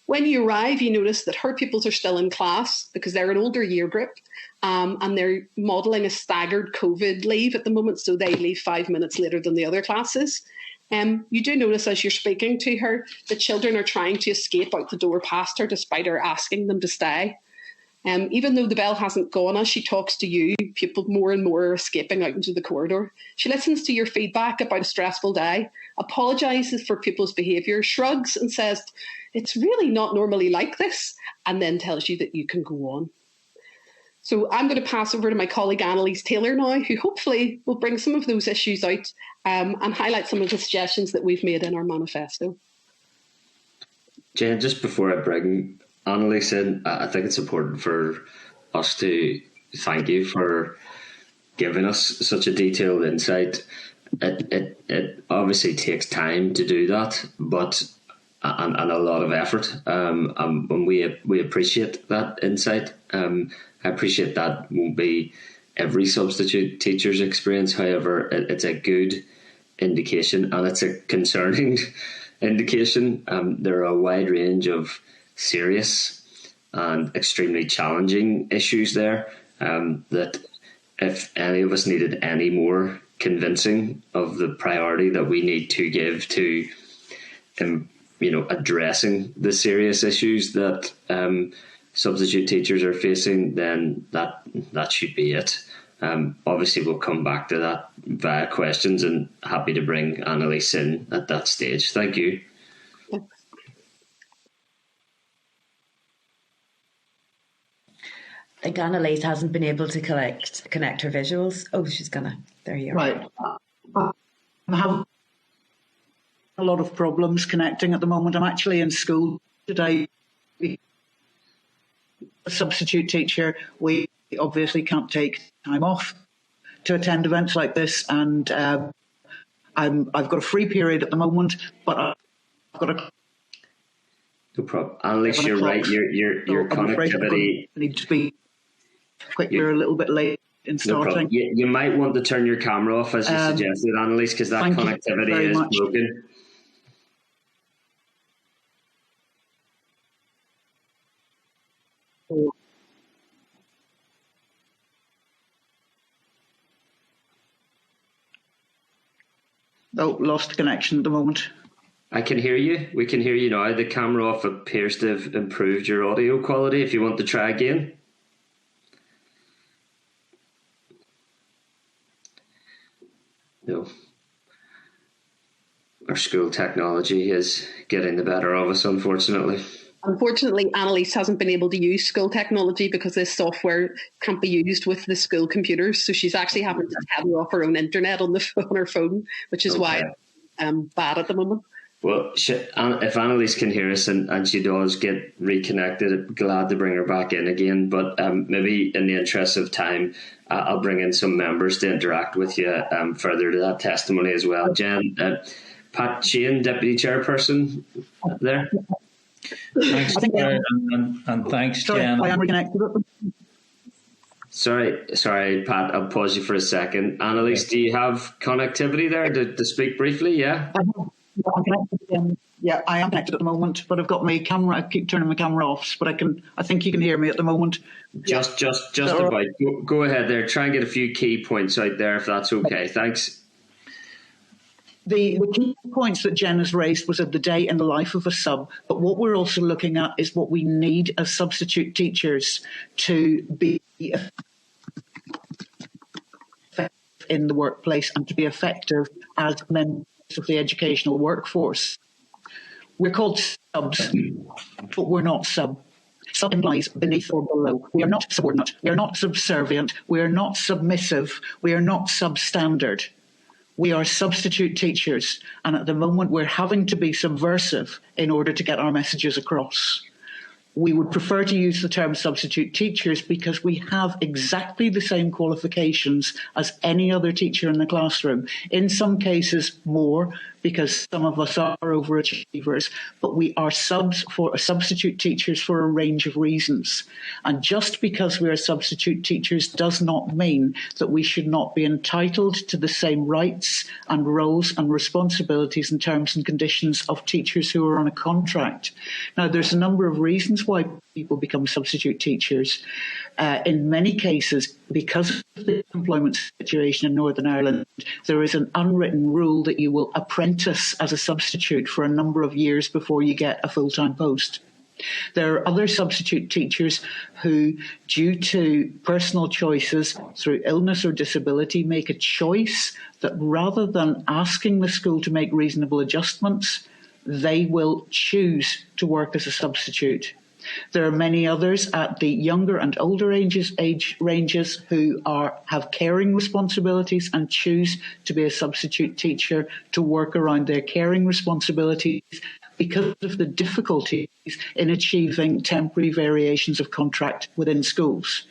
When you arrive, you notice that her pupils are still in class because they're an older year group and they're modelling a staggered COVID leave at the moment, so they leave 5 minutes later than the other classes. You do notice as you're speaking to her, the children are trying to escape out the door past her despite her asking them to stay. Even though the bell hasn't gone, as she talks to you, people more and more are escaping out into the corridor. She listens to your feedback about a stressful day, apologises for people's behaviour, shrugs and says, it's really not normally like this, and then tells you that you can go on. So I'm going to pass over to my colleague Annalise Taylor now, who hopefully will bring some of those issues out and highlight some of the suggestions that we've made in our manifesto. Jen, just before I bring Annalise in, I think it's important for us to thank you for giving us such a detailed insight. It obviously takes time to do that, but and a lot of effort. And we appreciate that insight. I appreciate that won't be every substitute teacher's experience. However, it's a good indication, and it's a concerning indication. There are a wide range of serious and extremely challenging issues there, that if any of us needed any more convincing of the priority that we need to give to addressing the serious issues that substitute teachers are facing, then that should be it. Obviously, we'll come back to that via questions, and happy to bring Annalise in at that stage. Thank you. I think Annalise hasn't been able to connect her visuals. Oh, she's gonna. There you are. Right. I have a lot of problems connecting at the moment. I'm actually in school today. A substitute teacher, we obviously can't take time off to attend events like this, and I've got a free period at the moment, but I've got a no problem. Annalise, you're right. Your connectivity. I need to be quick. We're a little bit late in starting. No, you might want to turn your camera off, as you suggested, Annalise, because that connectivity is broken. Oh, lost connection at the moment. I can hear you. We can hear you now. The camera off appears to have improved your audio quality. If you want to try again. No. Our school technology is getting the better of us, unfortunately. Unfortunately, Annalise hasn't been able to use school technology because this software can't be used with the school computers. So she's actually having to tether off her own internet on her phone, which is why it's bad at the moment. Well, if Annalise can hear us and she does get reconnected, I'm glad to bring her back in again. But maybe in the interest of time, I'll bring in some members to interact with you further to that testimony as well. Jen, Pat Sheehan, Deputy Chairperson there. Thanks, Claire, and thanks, Jen. I am reconnected. Sorry, Pat, I'll pause you for a second. Annalise, do you have connectivity there to speak briefly? Yeah? I'm connected again. Yeah, I am connected at the moment, but I've got my camera. I keep turning my camera off, but I think you can hear me at the moment. Just about. Go ahead there. Try and get a few key points out there, if that's okay. Thanks. The key points that Jen has raised was of the day in the life of a sub, but what we're also looking at is what we need as substitute teachers to be effective in the workplace and to be effective as members of the educational workforce. We're called subs, but we're not sub. Sub implies beneath or below. We are not subordinate. We are not subservient. We are not submissive. We are not substandard. We are substitute teachers, and at the moment we're having to be subversive in order to get our messages across. We would prefer to use the term substitute teachers because we have exactly the same qualifications as any other teacher in the classroom. In some cases more, because some of us are overachievers, but we are substitute teachers for a range of reasons. And just because we are substitute teachers does not mean that we should not be entitled to the same rights and roles and responsibilities and terms and conditions of teachers who are on a contract. Now, there's a number of reasons why people become substitute teachers. In many cases, because of the employment situation in Northern Ireland, there is an unwritten rule that you will apprentice as a substitute for a number of years before you get a full-time post. There are other substitute teachers who, due to personal choices through illness or disability, make a choice that rather than asking the school to make reasonable adjustments, they will choose to work as a substitute. There are many others at the younger and older age ranges who have caring responsibilities and choose to be a substitute teacher to work around their caring responsibilities because of the difficulties in achieving temporary variations of contract within schools.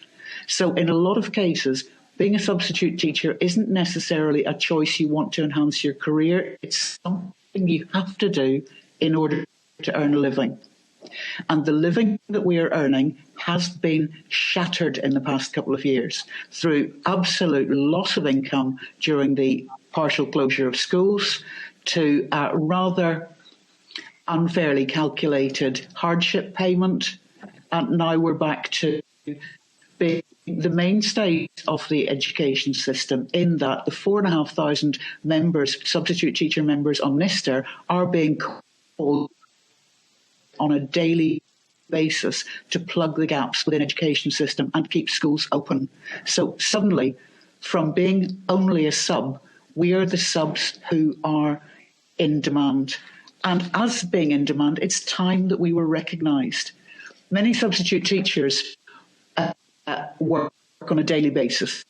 So in a lot of cases, being a substitute teacher isn't necessarily a choice you want to enhance your career. It's something you have to do in order to earn a living. And the living that we are earning has been shattered in the past couple of years through absolute loss of income during the partial closure of schools to rather unfairly calculated hardship payment, and now we're back to being the mainstay of the education system, in that the 4,500 members, substitute teacher members on NISTER, are being called on a daily basis to plug the gaps within the education system and keep schools open. So suddenly, from being only a sub, we are the subs who are in demand. And as being in demand, it's time that we were recognised. Many substitute teachers work on a daily basis.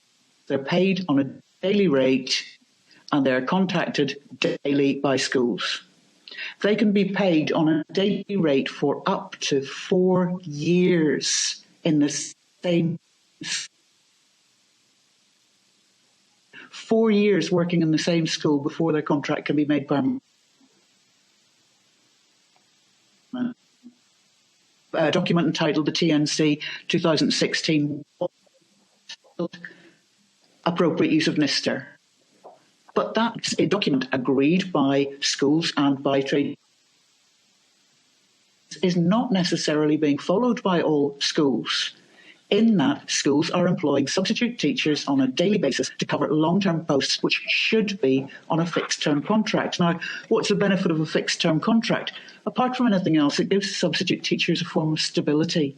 They're paid on a daily rate and they're contacted daily by schools. They can be paid on a daily rate for up to 4 years in the same 4 years working in the same school before their contract can be made permanent. A document entitled the TNC 2016 Appropriate Use of NISTER. But that's a document agreed by schools and by trade, is not necessarily being followed by all schools, in that schools are employing substitute teachers on a daily basis to cover long-term posts which should be on a fixed-term contract. Now, what's the benefit of a fixed-term contract? Apart from anything else, it gives substitute teachers a form of stability.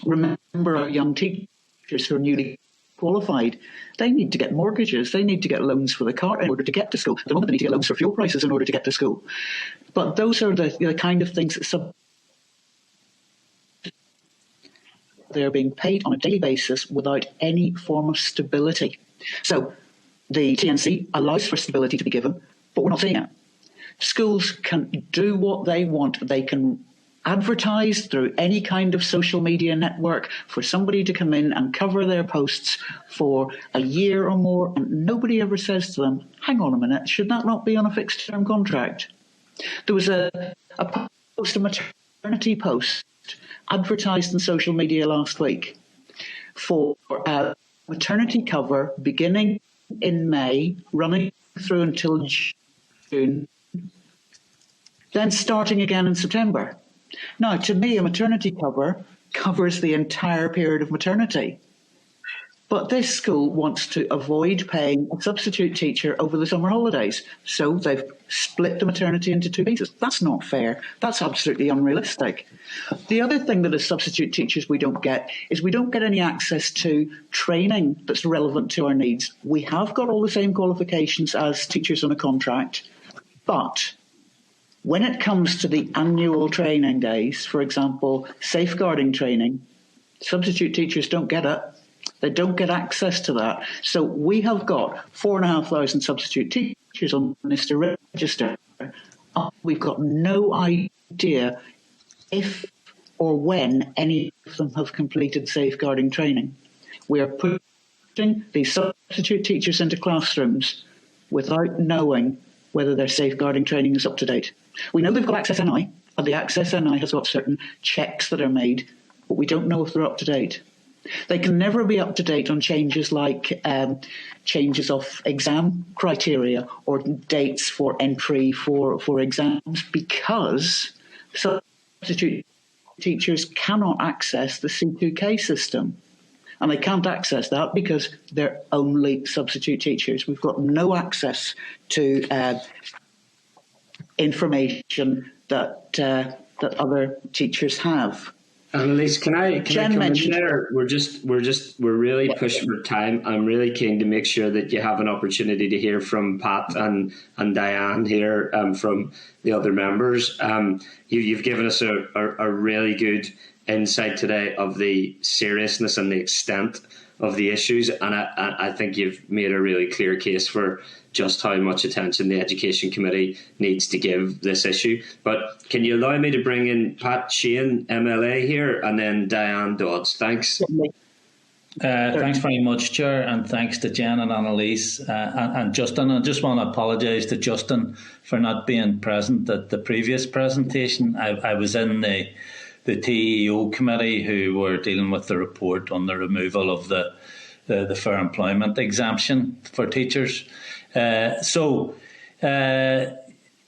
Remember, our young teachers who are newly qualified, they need to get mortgages, they need to get loans for the car in order to get to school. At the moment, they need to get loans for fuel prices in order to get to school. But those are the kind of things that they're being paid on a daily basis without any form of stability. So the TNC allows for stability to be given, but we're not seeing it. Schools can do what they want. They can advertise through any kind of social media network for somebody to come in and cover their posts for a year or more, and nobody ever says to them, hang on a minute, should that not be on a fixed term contract? There was a maternity post advertised in social media last week for maternity cover beginning in May, running through until June, then starting again in September. Now, to me, a maternity cover covers the entire period of maternity. But this school wants to avoid paying a substitute teacher over the summer holidays. So they've split the maternity into two pieces. That's not fair. That's absolutely unrealistic. The other thing that as substitute teachers we don't get is we don't get any access to training that's relevant to our needs. We have got all the same qualifications as teachers on a contract, but when it comes to the annual training days, for example, safeguarding training, substitute teachers don't get it. They don't get access to that. So we have got 4,500 substitute teachers on this register. We've got no idea if or when any of them have completed safeguarding training. We are putting these substitute teachers into classrooms without knowing whether their safeguarding training is up to date. We know they've got Access NI, and the Access NI has got certain checks that are made, but we don't know if they're up to date. They can never be up to date on changes like changes of exam criteria or dates for entry for exams, because substitute teachers cannot access the C2K system. And they can't access that because they're only substitute teachers. We've got no access to information that other teachers have. Annalise, can I come in there? We're really pushed for time. I'm really keen to make sure that you have an opportunity to hear from Pat and Diane here from the other members. You've given us a really good insight today of the seriousness and the extent of the issues, and I think you've made a really clear case for just how much attention the Education Committee needs to give this issue. But can you allow me to bring in Pat Sheehan, MLA here, and then Diane Dodds? Thanks. Thanks very much, Chair, and thanks to Jen and Annalise and Justin. I just want to apologise to Justin for not being present at the previous presentation. I was in the TEO committee who were dealing with the report on the removal of the fair employment exemption for teachers.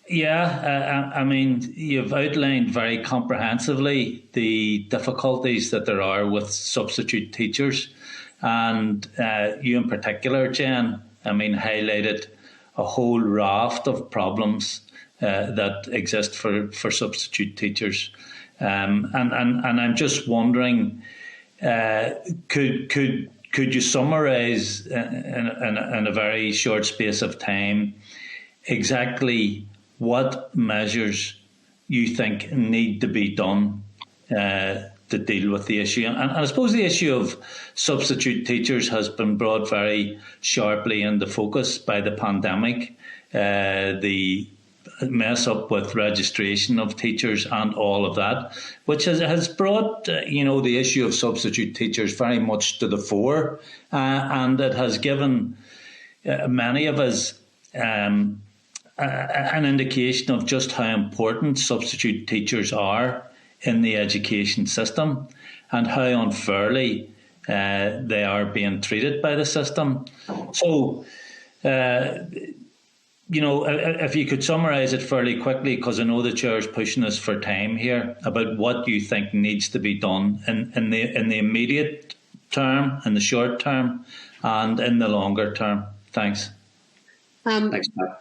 Yeah, I mean, you've outlined very comprehensively the difficulties that there are with substitute teachers, and you in particular, Jen, I mean, highlighted a whole raft of problems that exist for substitute teachers, and I'm just wondering, could you summarise in a very short space of time exactly what measures you think need to be done to deal with the issue? And I suppose the issue of substitute teachers has been brought very sharply into focus by the pandemic, the mess up with registration of teachers and all of that, which has brought the issue of substitute teachers very much to the fore, and it has given many of us an indication of just how important substitute teachers are in the education system and how unfairly they are being treated by the system. So, if you could summarise it fairly quickly, because I know the chair is pushing us for time here, about what you think needs to be done in the immediate term, in the short term, and in the longer term. Thanks. Thanks, Pat.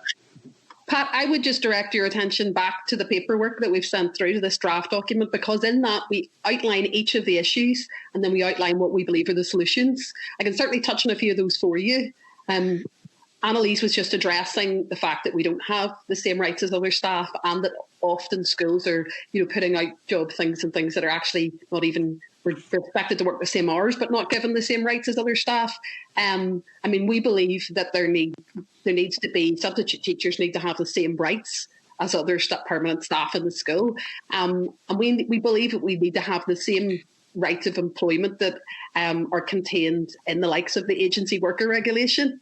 Pat, I would just direct your attention back to the paperwork that we've sent through to this draft document, because in that we outline each of the issues and then we outline what we believe are the solutions. I can certainly touch on a few of those for you. Annalise was just addressing the fact that we don't have the same rights as other staff, and that often schools are, putting out job things and things that are actually not even, we're expected to work the same hours, but not given the same rights as other staff. We believe that there needs to be, substitute teachers need to have the same rights as other permanent staff in the school. And we believe that we need to have the same rights of employment that are contained in the likes of the agency worker regulation.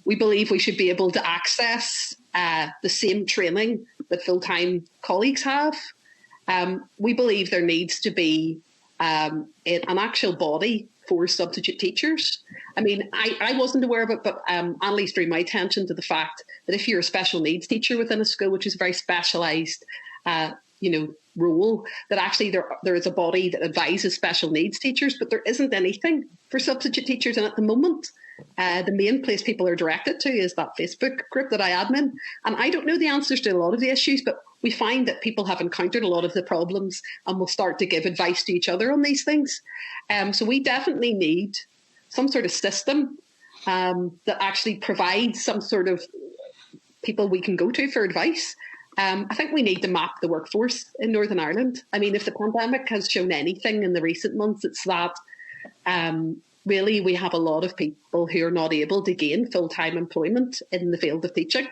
We believe we should be able to access the same training that full-time colleagues have. We believe there needs to be an actual body for substitute teachers. I wasn't aware of it, but Annalise drew my attention to the fact that if you're a special needs teacher within a school, which is a very specialised, role, that actually there is a body that advises special needs teachers, but there isn't anything for substitute teachers. And at the moment, the main place people are directed to is that Facebook group that I admin. And I don't know the answers to a lot of the issues, but we find that people have encountered a lot of the problems and will start to give advice to each other on these things. So we definitely need some sort of system that actually provides some sort of people we can go to for advice. I think we need to map the workforce in Northern Ireland. If the pandemic has shown anything in the recent months, it's that really we have a lot of people who are not able to gain full-time employment in the field of teaching.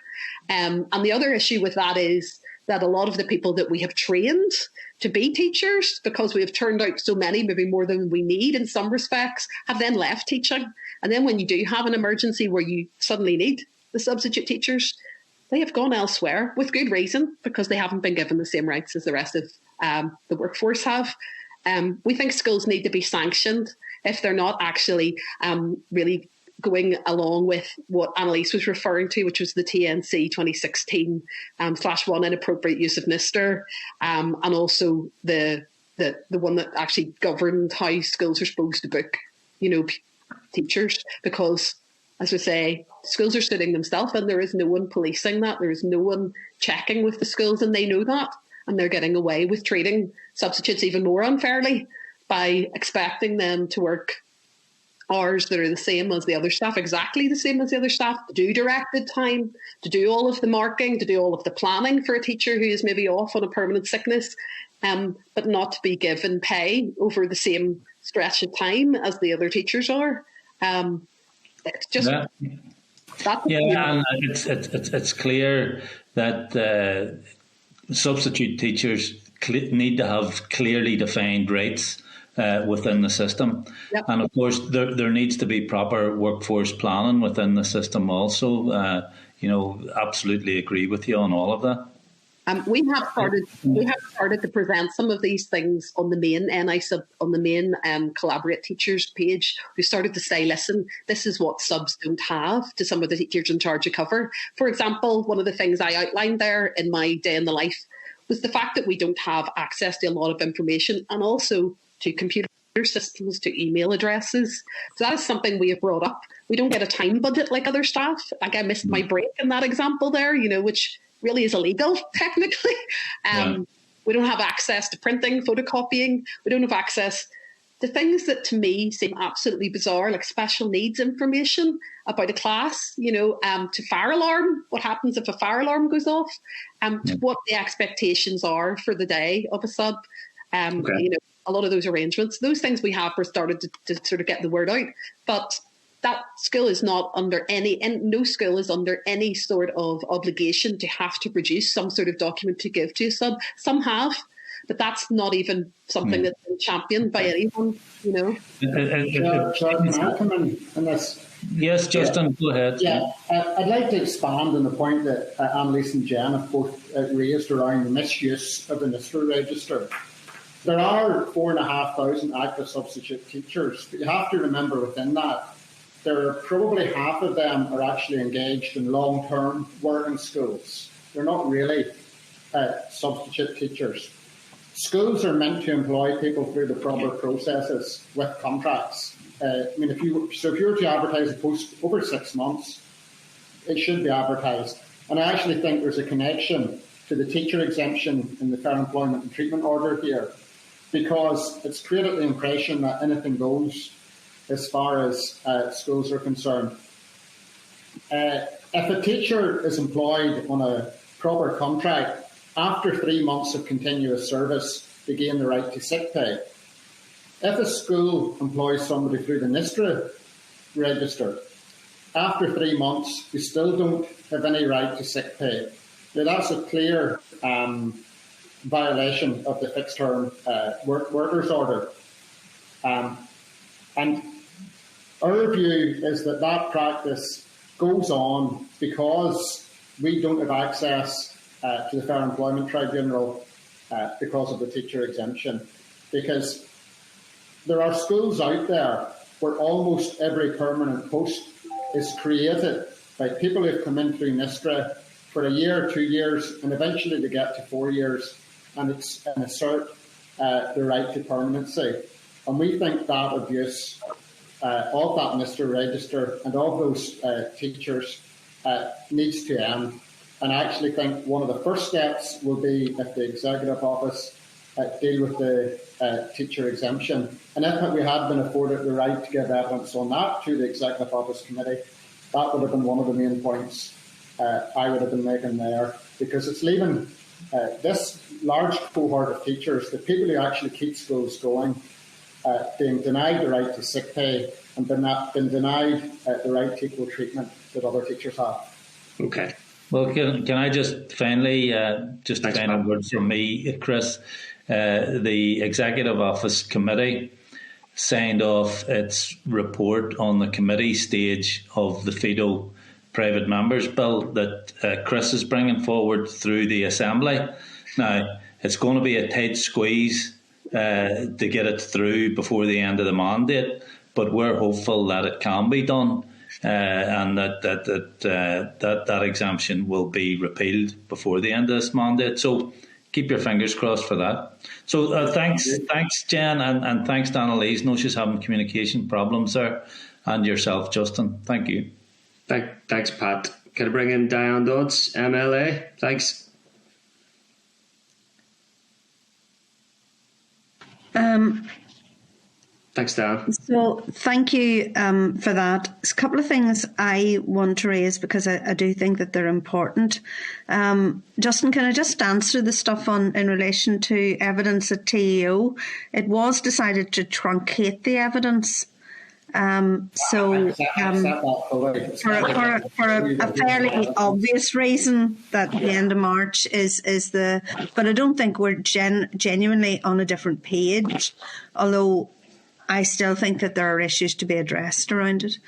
And the other issue with that is that a lot of the people that we have trained to be teachers, because we have turned out so many, maybe more than we need in some respects, have then left teaching. And then when you do have an emergency where you suddenly need the substitute teachers, they have gone elsewhere with good reason, because they haven't been given the same rights as the rest of the workforce have. We think schools need to be sanctioned if they're not actually really going along with what Annalise was referring to, which was the TNC 2016/1 inappropriate use of NISTER, and also the one that actually governed how schools are supposed to book, teachers, because, as we say, schools are suiting themselves and there is no one policing that. There is no one checking with the schools, and they know that, and they're getting away with treating substitutes even more unfairly by expecting them to work hours that are the same as the other staff, exactly the same as the other staff, to do directed time, to do all of the marking, to do all of the planning for a teacher who is maybe off on a permanent sickness, but not to be given pay over the same stretch of time as the other teachers are. It's just... and it's clear that substitute teachers need to have clearly defined rights within the system. Yep. And of course, there needs to be proper workforce planning within the system also. Absolutely agree with you on all of that. We have started to present some of these things on the main Collaborate Teachers page. We started to say, listen, this is what subs don't have to some of the teachers in charge of cover. For example, one of the things I outlined there in my day in the life was the fact that we don't have access to a lot of information, and also to computer systems, to email addresses. So that is something we have brought up. We don't get a time budget like other staff. Like I missed my break in that example there, which really is illegal technically. We don't have access to printing, photocopying. We don't have access to things that to me seem absolutely bizarre, like special needs information about a class, to fire alarm. What happens if a fire alarm goes off? To what the expectations are for the day of a sub. A lot of those arrangements, those things we have started to sort of get the word out. But that school is not under no school is under any sort of obligation to have to produce some sort of document to give to a sub. Some have, but that's not even something that's been championed by anyone, Can I come in this? Yes, Justin, go ahead. Yeah, I'd like to expand on the point that Annalise and Jen have both raised around the misuse of the NISTRA register. There are 4,500 active substitute teachers, but you have to remember within that, there are probably half of them are actually engaged in long-term work in schools. They're not really substitute teachers. Schools are meant to employ people through the proper processes with contracts. If you were to advertise a post over 6 months, it should be advertised. And I actually think there's a connection to the teacher exemption in the Fair Employment and Treatment Order here, because it's created the impression that anything goes as far as schools are concerned. If a teacher is employed on a proper contract, after 3 months of continuous service, they gain the right to sick pay. If a school employs somebody through the NISTRA register, after 3 months, they still don't have any right to sick pay. Now, that's a clear violation of the fixed term workers order. And our view is that practice goes on because we don't have access to the Fair Employment Tribunal because of the teacher exemption. Because there are schools out there where almost every permanent post is created by people who've come in through NISTRA for a year, 2 years, and eventually they get to 4 years and assert the right to permanency. And we think that abuse of that NISTRA register and of those teachers needs to end. And I actually think one of the first steps will be if the Executive Office deal with the teacher exemption. And if we had been afforded the right to give evidence on that to the Executive Office Committee, that would have been one of the main points I would have been making there, because it's leaving this large cohort of teachers, the people who actually keep schools going, being denied the right to sick pay and been denied the right to equal treatment that other teachers have. Okay. Well, can I just finally, just a final word from me, Chris? The Executive Office Committee signed off its report on the committee stage of the FIDO Private Members Bill that Chris is bringing forward through the Assembly. Now, it's going to be a tight squeeze to get it through before the end of the mandate, but we're hopeful that it can be done. And that exemption will be repealed before the end of this mandate. So keep your fingers crossed for that. So thanks, Jen, and thanks to Annalise. No, she's having communication problems there, and yourself, Justin. Thank you. Thanks, Pat. Can I bring in Diane Dodds, MLA? Thanks. Thanks, Dan. So thank you for that. There's a couple of things I want to raise because I do think that they're important. Justin, can I just answer the stuff in relation to evidence at TEO? It was decided to truncate the evidence. For a fairly obvious reason that the end of March but I don't think we're genuinely on a different page, although I still think that there are issues to be addressed around it.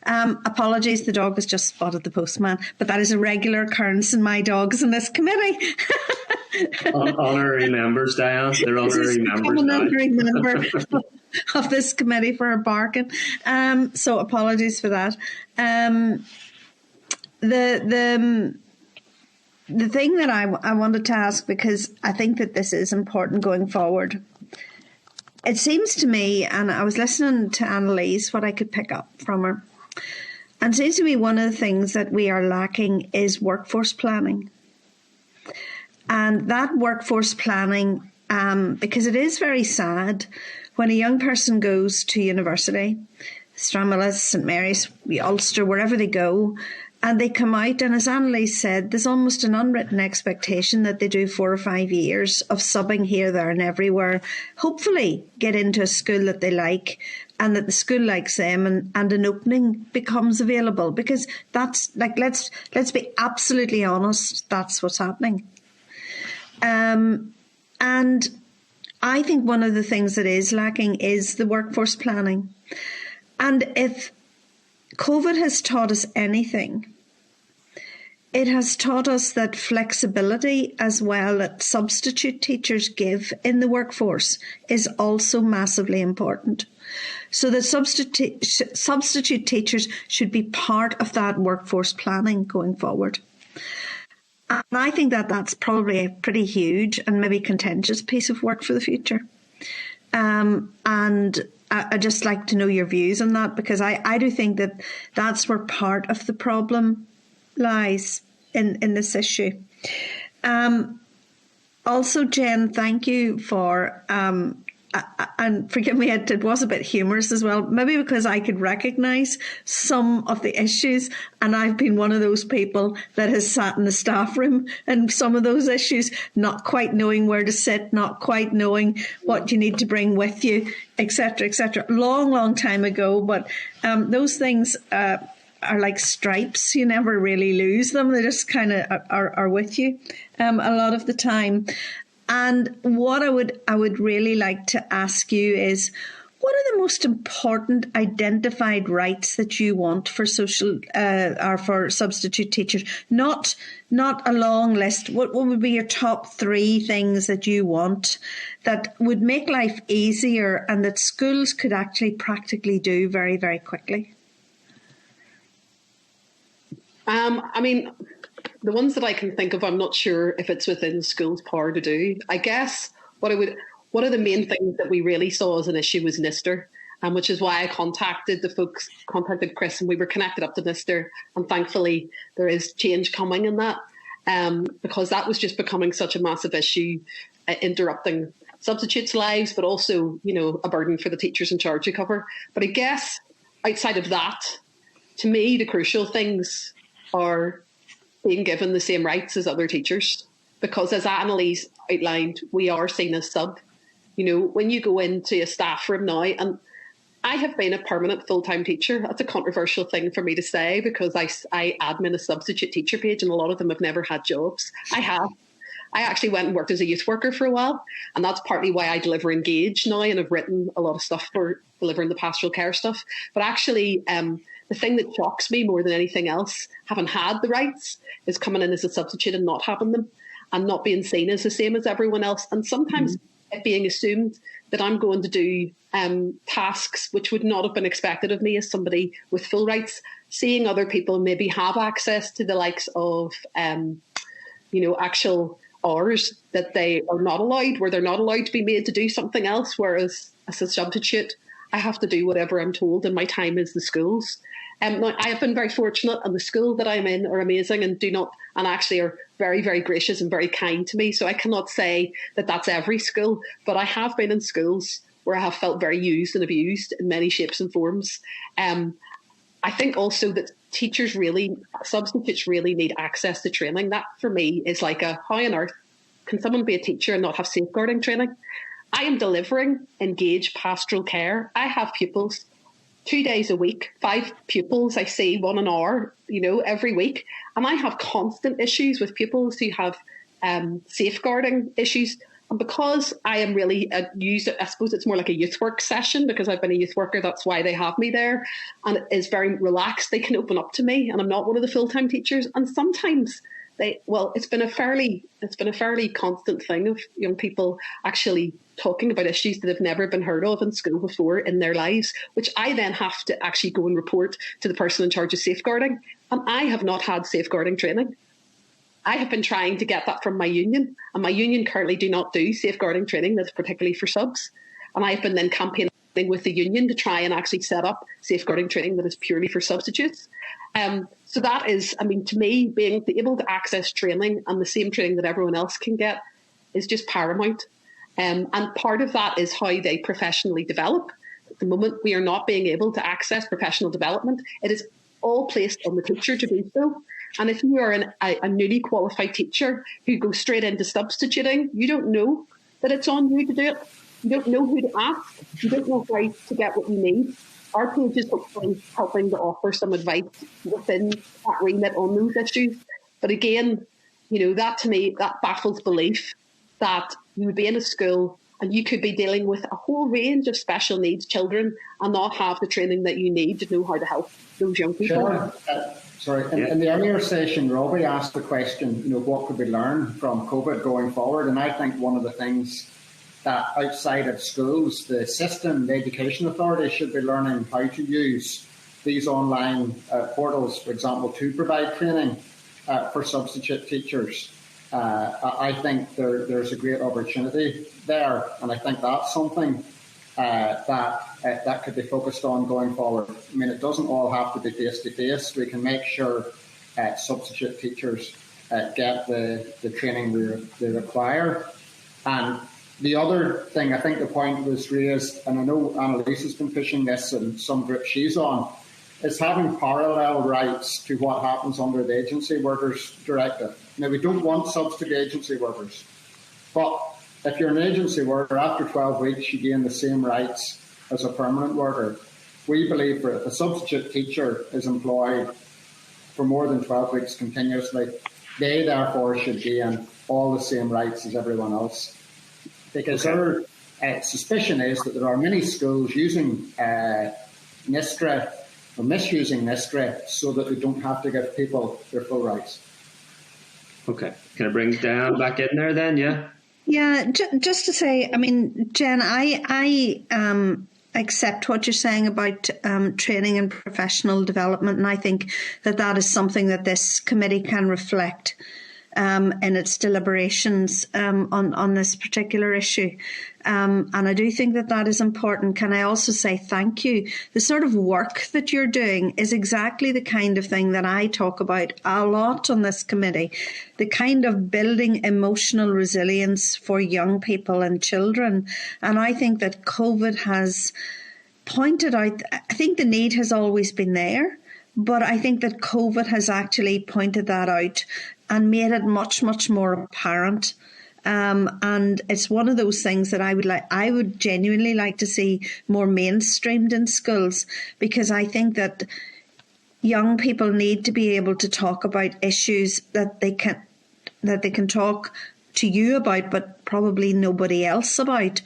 Apologies, the dog has just spotted the postman, but that is a regular occurrence in my dogs in this committee. Honorary members, Diane. They're honorary members now. Honorary member of this committee for her barking. So apologies for that. The thing that I wanted to ask, because I think that this is important going forward, it seems to me, and I was listening to Annalise, what I could pick up from her, and it seems to me one of the things that we are lacking is workforce planning. And that workforce planning, because it is very sad when a young person goes to university, Stranmillis, St Mary's, Ulster, wherever they go, and they come out, and as Annalise said, there's almost an unwritten expectation that they do 4 or 5 years of subbing here, there and everywhere, hopefully get into a school that they like and that the school likes them, and an opening becomes available. Because that's, like, let's be absolutely honest, that's what's happening. And I think one of the things that is lacking is the workforce planning. And if COVID has taught us anything, it has taught us that flexibility as well that substitute teachers give in the workforce is also massively important. So that substitute teachers should be part of that workforce planning going forward. And I think that that's probably a pretty huge and maybe contentious piece of work for the future. And I'd just like to know your views on that, because I do think that that's where part of the problem lies in this issue. Also, Jen, thank you for, and forgive me, it was a bit humorous as well, maybe because I could recognise some of the issues, and I've been one of those people that has sat in the staff room and some of those issues, not quite knowing where to sit, not quite knowing what you need to bring with you, etc., etc. Long time ago, but those things are like stripes. You never really lose them. They just kind of are with you a lot of the time. And what I would really like to ask you is, what are the most important identified rights that you want for social or for substitute teachers? Not a long list. What would be your top 3 things that you want that would make life easier and that schools could actually practically do very, very quickly? I mean, the ones that I can think of, I'm not sure if it's within schools' power to do. I guess one of the main things that we really saw as an issue was Nister, which is why I contacted Chris, and we were connected up to Nister, and thankfully there is change coming in that, because that was just becoming such a massive issue, interrupting substitutes' lives, but also, a burden for the teachers in charge to cover. But I guess outside of that, to me, the crucial things are being given the same rights as other teachers, because as Annalise outlined, we are seen as sub. When you go into a staff room now, and I have been a permanent full-time teacher. That's a controversial thing for me to say, because I admin a substitute teacher page, and a lot of them have never had jobs. I actually went and worked as a youth worker for a while, and that's partly why I deliver Engage now, and have written a lot of stuff for delivering the pastoral care stuff. But actually, the thing that shocks me more than anything else, having had the rights, is coming in as a substitute and not having them, and not being seen as the same as everyone else. And sometimes it being assumed that I'm going to do tasks which would not have been expected of me as somebody with full rights, seeing other people maybe have access to the likes of, actual hours that they are not allowed, where they're not allowed to be made to do something else, whereas as a substitute, I have to do whatever I'm told, and my time is the school's. Now, I have been very fortunate, and the school that I'm in are amazing and actually are very, very gracious and very kind to me. So I cannot say that that's every school, but I have been in schools where I have felt very used and abused in many shapes and forms. I think also that substitutes really need access to training. That for me is like how on earth can someone be a teacher and not have safeguarding training? I am delivering Engage pastoral care. I have pupils 2 days a week, 5 pupils. I see 1 an hour, every week. And I have constant issues with pupils who have safeguarding issues And because I am really used, I suppose it's more like a youth work session because I've been a youth worker. That's why they have me there. And it is very relaxed. They can open up to me, and I'm not one of the full-time teachers. And sometimes it's been a fairly constant thing of young people actually talking about issues that have never been heard of in school before in their lives, which I then have to actually go and report to the person in charge of safeguarding. And I have not had safeguarding training. I have been trying to get that from my union, and my union currently do not do safeguarding training that's particularly for subs. And I've been then campaigning with the union to try and actually set up safeguarding training that is purely for substitutes. So that is, to me, being able to access training and the same training that everyone else can get is just paramount. And part of that is how they professionally develop. At the moment, we are not being able to access professional development. It is all placed on the teacher to do so. And if you are a newly qualified teacher who goes straight into substituting, you don't know that it's on you to do it. You don't know who to ask. You don't know how to get what you need. Our page is hopefully helping to offer some advice within that remit on those issues. But again, that to me, that baffles belief that you would be in a school and you could be dealing with a whole range of special needs children and not have the training that you need to know how to help those young people. Sure. In the earlier session, Robbie asked the question, what could we learn from COVID going forward? And I think one of the things that outside of schools, the system, the education authorities should be learning how to use these online portals, for example, to provide training for substitute teachers. I think there's a great opportunity there, and I think that's something that could be focused on going forward. It doesn't all have to be face-to-face. We can make sure substitute teachers get the training they require. And the other thing, I think the point was raised, and I know Annalise has been pushing this in some group she's on, is having parallel rights to what happens under the Agency Workers Directive. Now, we don't want subs to be agency workers, but if you're an agency worker, after 12 weeks, you gain the same rights as a permanent worker. We believe that if a substitute teacher is employed for more than 12 weeks continuously, they therefore should gain all the same rights as everyone else. Because our suspicion is that there are many schools using NISTRA or misusing NISTRA so that they don't have to give people their full rights. Okay. Can I bring Diane back in there then? Yeah. Yeah, just to say, Jen, I accept what you're saying about training and professional development, and I think that is something that this committee can reflect in its deliberations on this particular issue. And I do think that is important. Can I also say thank you? The sort of work that you're doing is exactly the kind of thing that I talk about a lot on this committee, the kind of building emotional resilience for young people and children. And I think that COVID has pointed out, I think the need has always been there, but I think that COVID has actually pointed that out and made it much, much more apparent. And it's one of those things that I would genuinely like to see more mainstreamed in schools, because I think that young people need to be able to talk about issues that they can talk to you about, but probably nobody else about.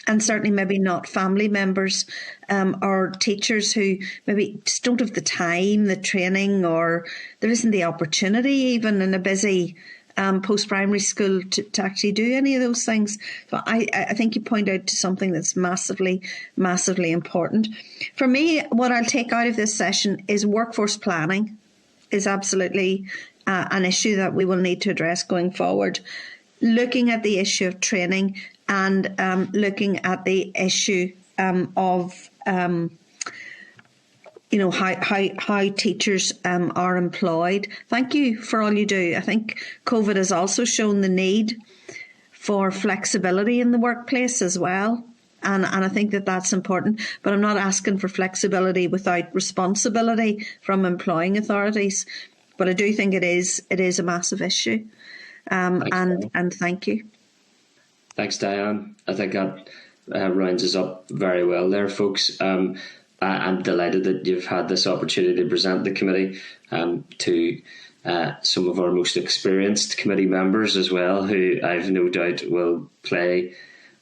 And certainly maybe not family members or teachers who maybe just don't have the time, the training, or there isn't the opportunity even in a busy post-primary school to actually do any of those things. So I think you point out to something that's massively, massively important. For me, what I'll take out of this session is workforce planning is absolutely an issue that we will need to address going forward. Looking at the issue of training and looking at the issue of how teachers are employed. Thank you for all you do. I think COVID has also shown the need for flexibility in the workplace as well. And I think that's important. But I'm not asking for flexibility without responsibility from employing authorities. But I do think it is a massive issue. And thank you. Thanks, Diane. I think that rounds us up very well there, folks. I'm delighted that you've had this opportunity to present the committee to some of our most experienced committee members as well, who I've no doubt will play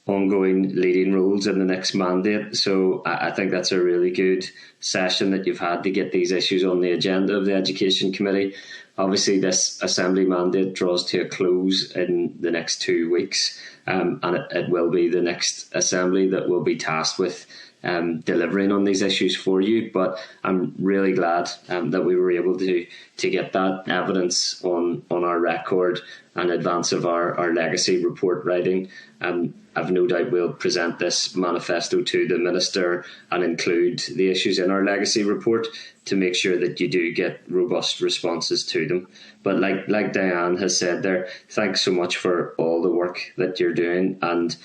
ongoing leading roles in the next mandate. So I think that's a really good session that you've had to get these issues on the agenda of the Education Committee. Obviously, this Assembly mandate draws to a close in the next 2 weeks, and it will be the next Assembly that will be tasked with delivering on these issues for you. But I'm really glad that we were able to get that evidence on our record in advance of our legacy report writing. I've no doubt we'll present this manifesto to the Minister and include the issues in our legacy report to make sure that you do get robust responses to them. But like Diane has said there, thanks so much for all the work that you're doing, and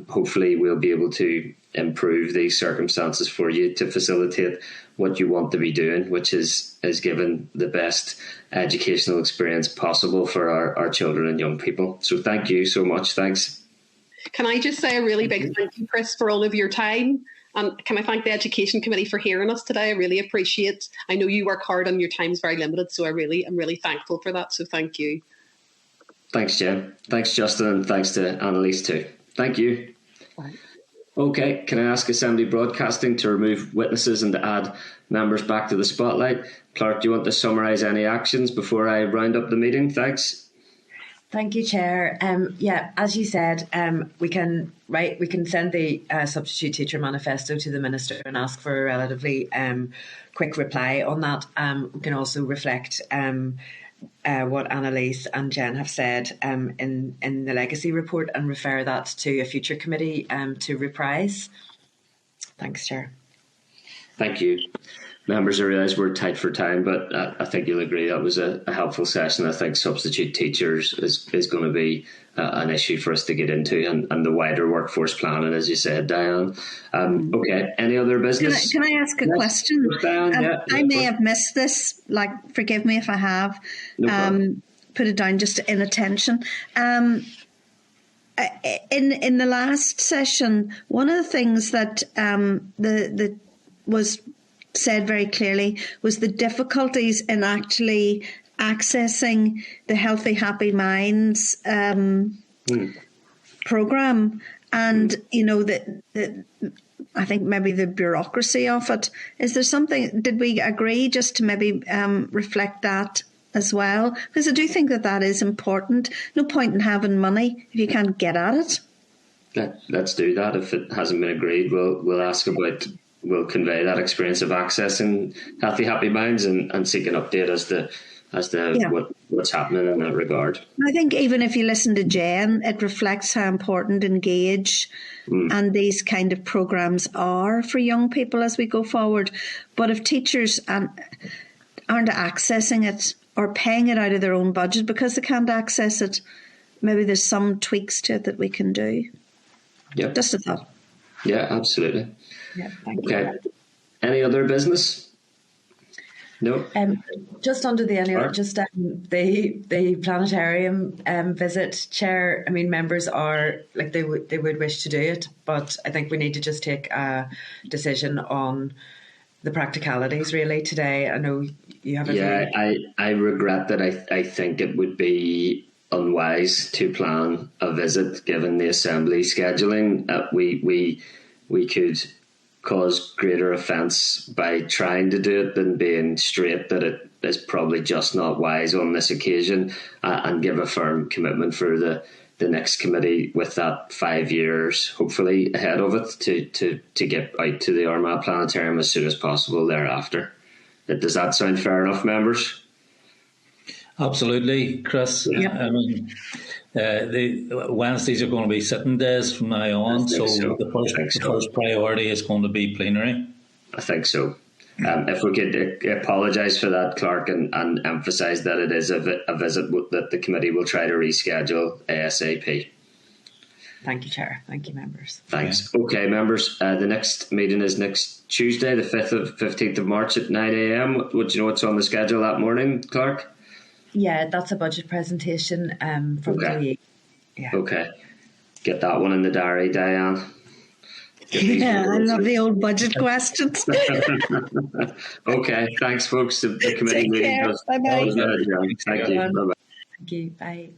hopefully we'll be able to improve these circumstances for you to facilitate what you want to be doing, which is given the best educational experience possible for our children and young people. So thank you so much. Thanks. Can I just say a really big thank you, Chris, for all of your time? And can I thank the Education Committee for hearing us today? I really appreciate. I know you work hard and your time's very limited, so I'm really thankful for that. So thank you. Thanks, Jen. Thanks, Justin, and thanks to Annalise too. Thank you. Bye. Okay, can I ask Assembly Broadcasting to remove witnesses and to add members back to the spotlight? Clark, do you want to summarise any actions before I round up the meeting? Thanks. Thank you, Chair. As you said, we can send the substitute teacher manifesto to the Minister and ask for a relatively quick reply on that. We can also reflect what Annalise and Jen have said in the legacy report and refer that to a future committee to reprise. Thanks, Chair. Thank you. Members, I realise we're tight for time, but I think you'll agree that was a helpful session. I think substitute teachers is going to be an issue for us to get into, and the wider workforce planning, as you said, Diane. Okay, any other business? Can I ask a question? Diane, I may have missed this, forgive me if I have. No put it down just in attention. In the last session, one of the things that the was said very clearly was the difficulties in actually accessing the Healthy Happy Minds program, and I think maybe the bureaucracy of it. Is there something? Did we agree just to maybe reflect that as well? Because I do think that is important. No point in having money if you can't get at it. Let's do that. If it hasn't been agreed, we'll ask about. We'll convey that experience of accessing Healthy Happy Minds and seek an update as to what's happening in that regard. I think even if you listen to Jen, it reflects how important Engage and these kind of programs are for young people as we go forward. But if teachers aren't accessing it or paying it out of their own budget because they can't access it, maybe there's some tweaks to it that we can do. Yep. Just a thought. Yeah, absolutely. Yeah, thank you. Any other business? No. Just under the the planetarium visit, Chair. I mean, members are they would wish to do it, but I think we need to just take a decision on the practicalities really today. I know you have. I regret that. I think it would be unwise to plan a visit given the Assembly scheduling. We could cause greater offence by trying to do it than being straight that it is probably just not wise on this occasion, and give a firm commitment for the next committee with that 5 years hopefully ahead of it to get out to the Armagh Planetarium as soon as possible thereafter. Does that sound fair enough, members? Absolutely, Chris. Yeah. I mean, the Wednesdays are going to be sitting days from now on, so the first priority is going to be plenary. I think so. If we could apologise for that, Clark, and emphasise that it is a visit that the committee will try to reschedule ASAP. Thank you, Chair. Thank you, members. Thanks. Okay, members, the next meeting is next Tuesday, the 15th of March at 9 a.m. Would you know what's on the schedule that morning, Clark? Yeah, that's a budget presentation from the. Yeah. Okay. Get that one in the diary, Diane. Yeah, I love the old budget questions. Okay, thanks, folks. The committee Take meeting care. does. Bye-bye. Thank you. Bye-bye. Thank you. Bye.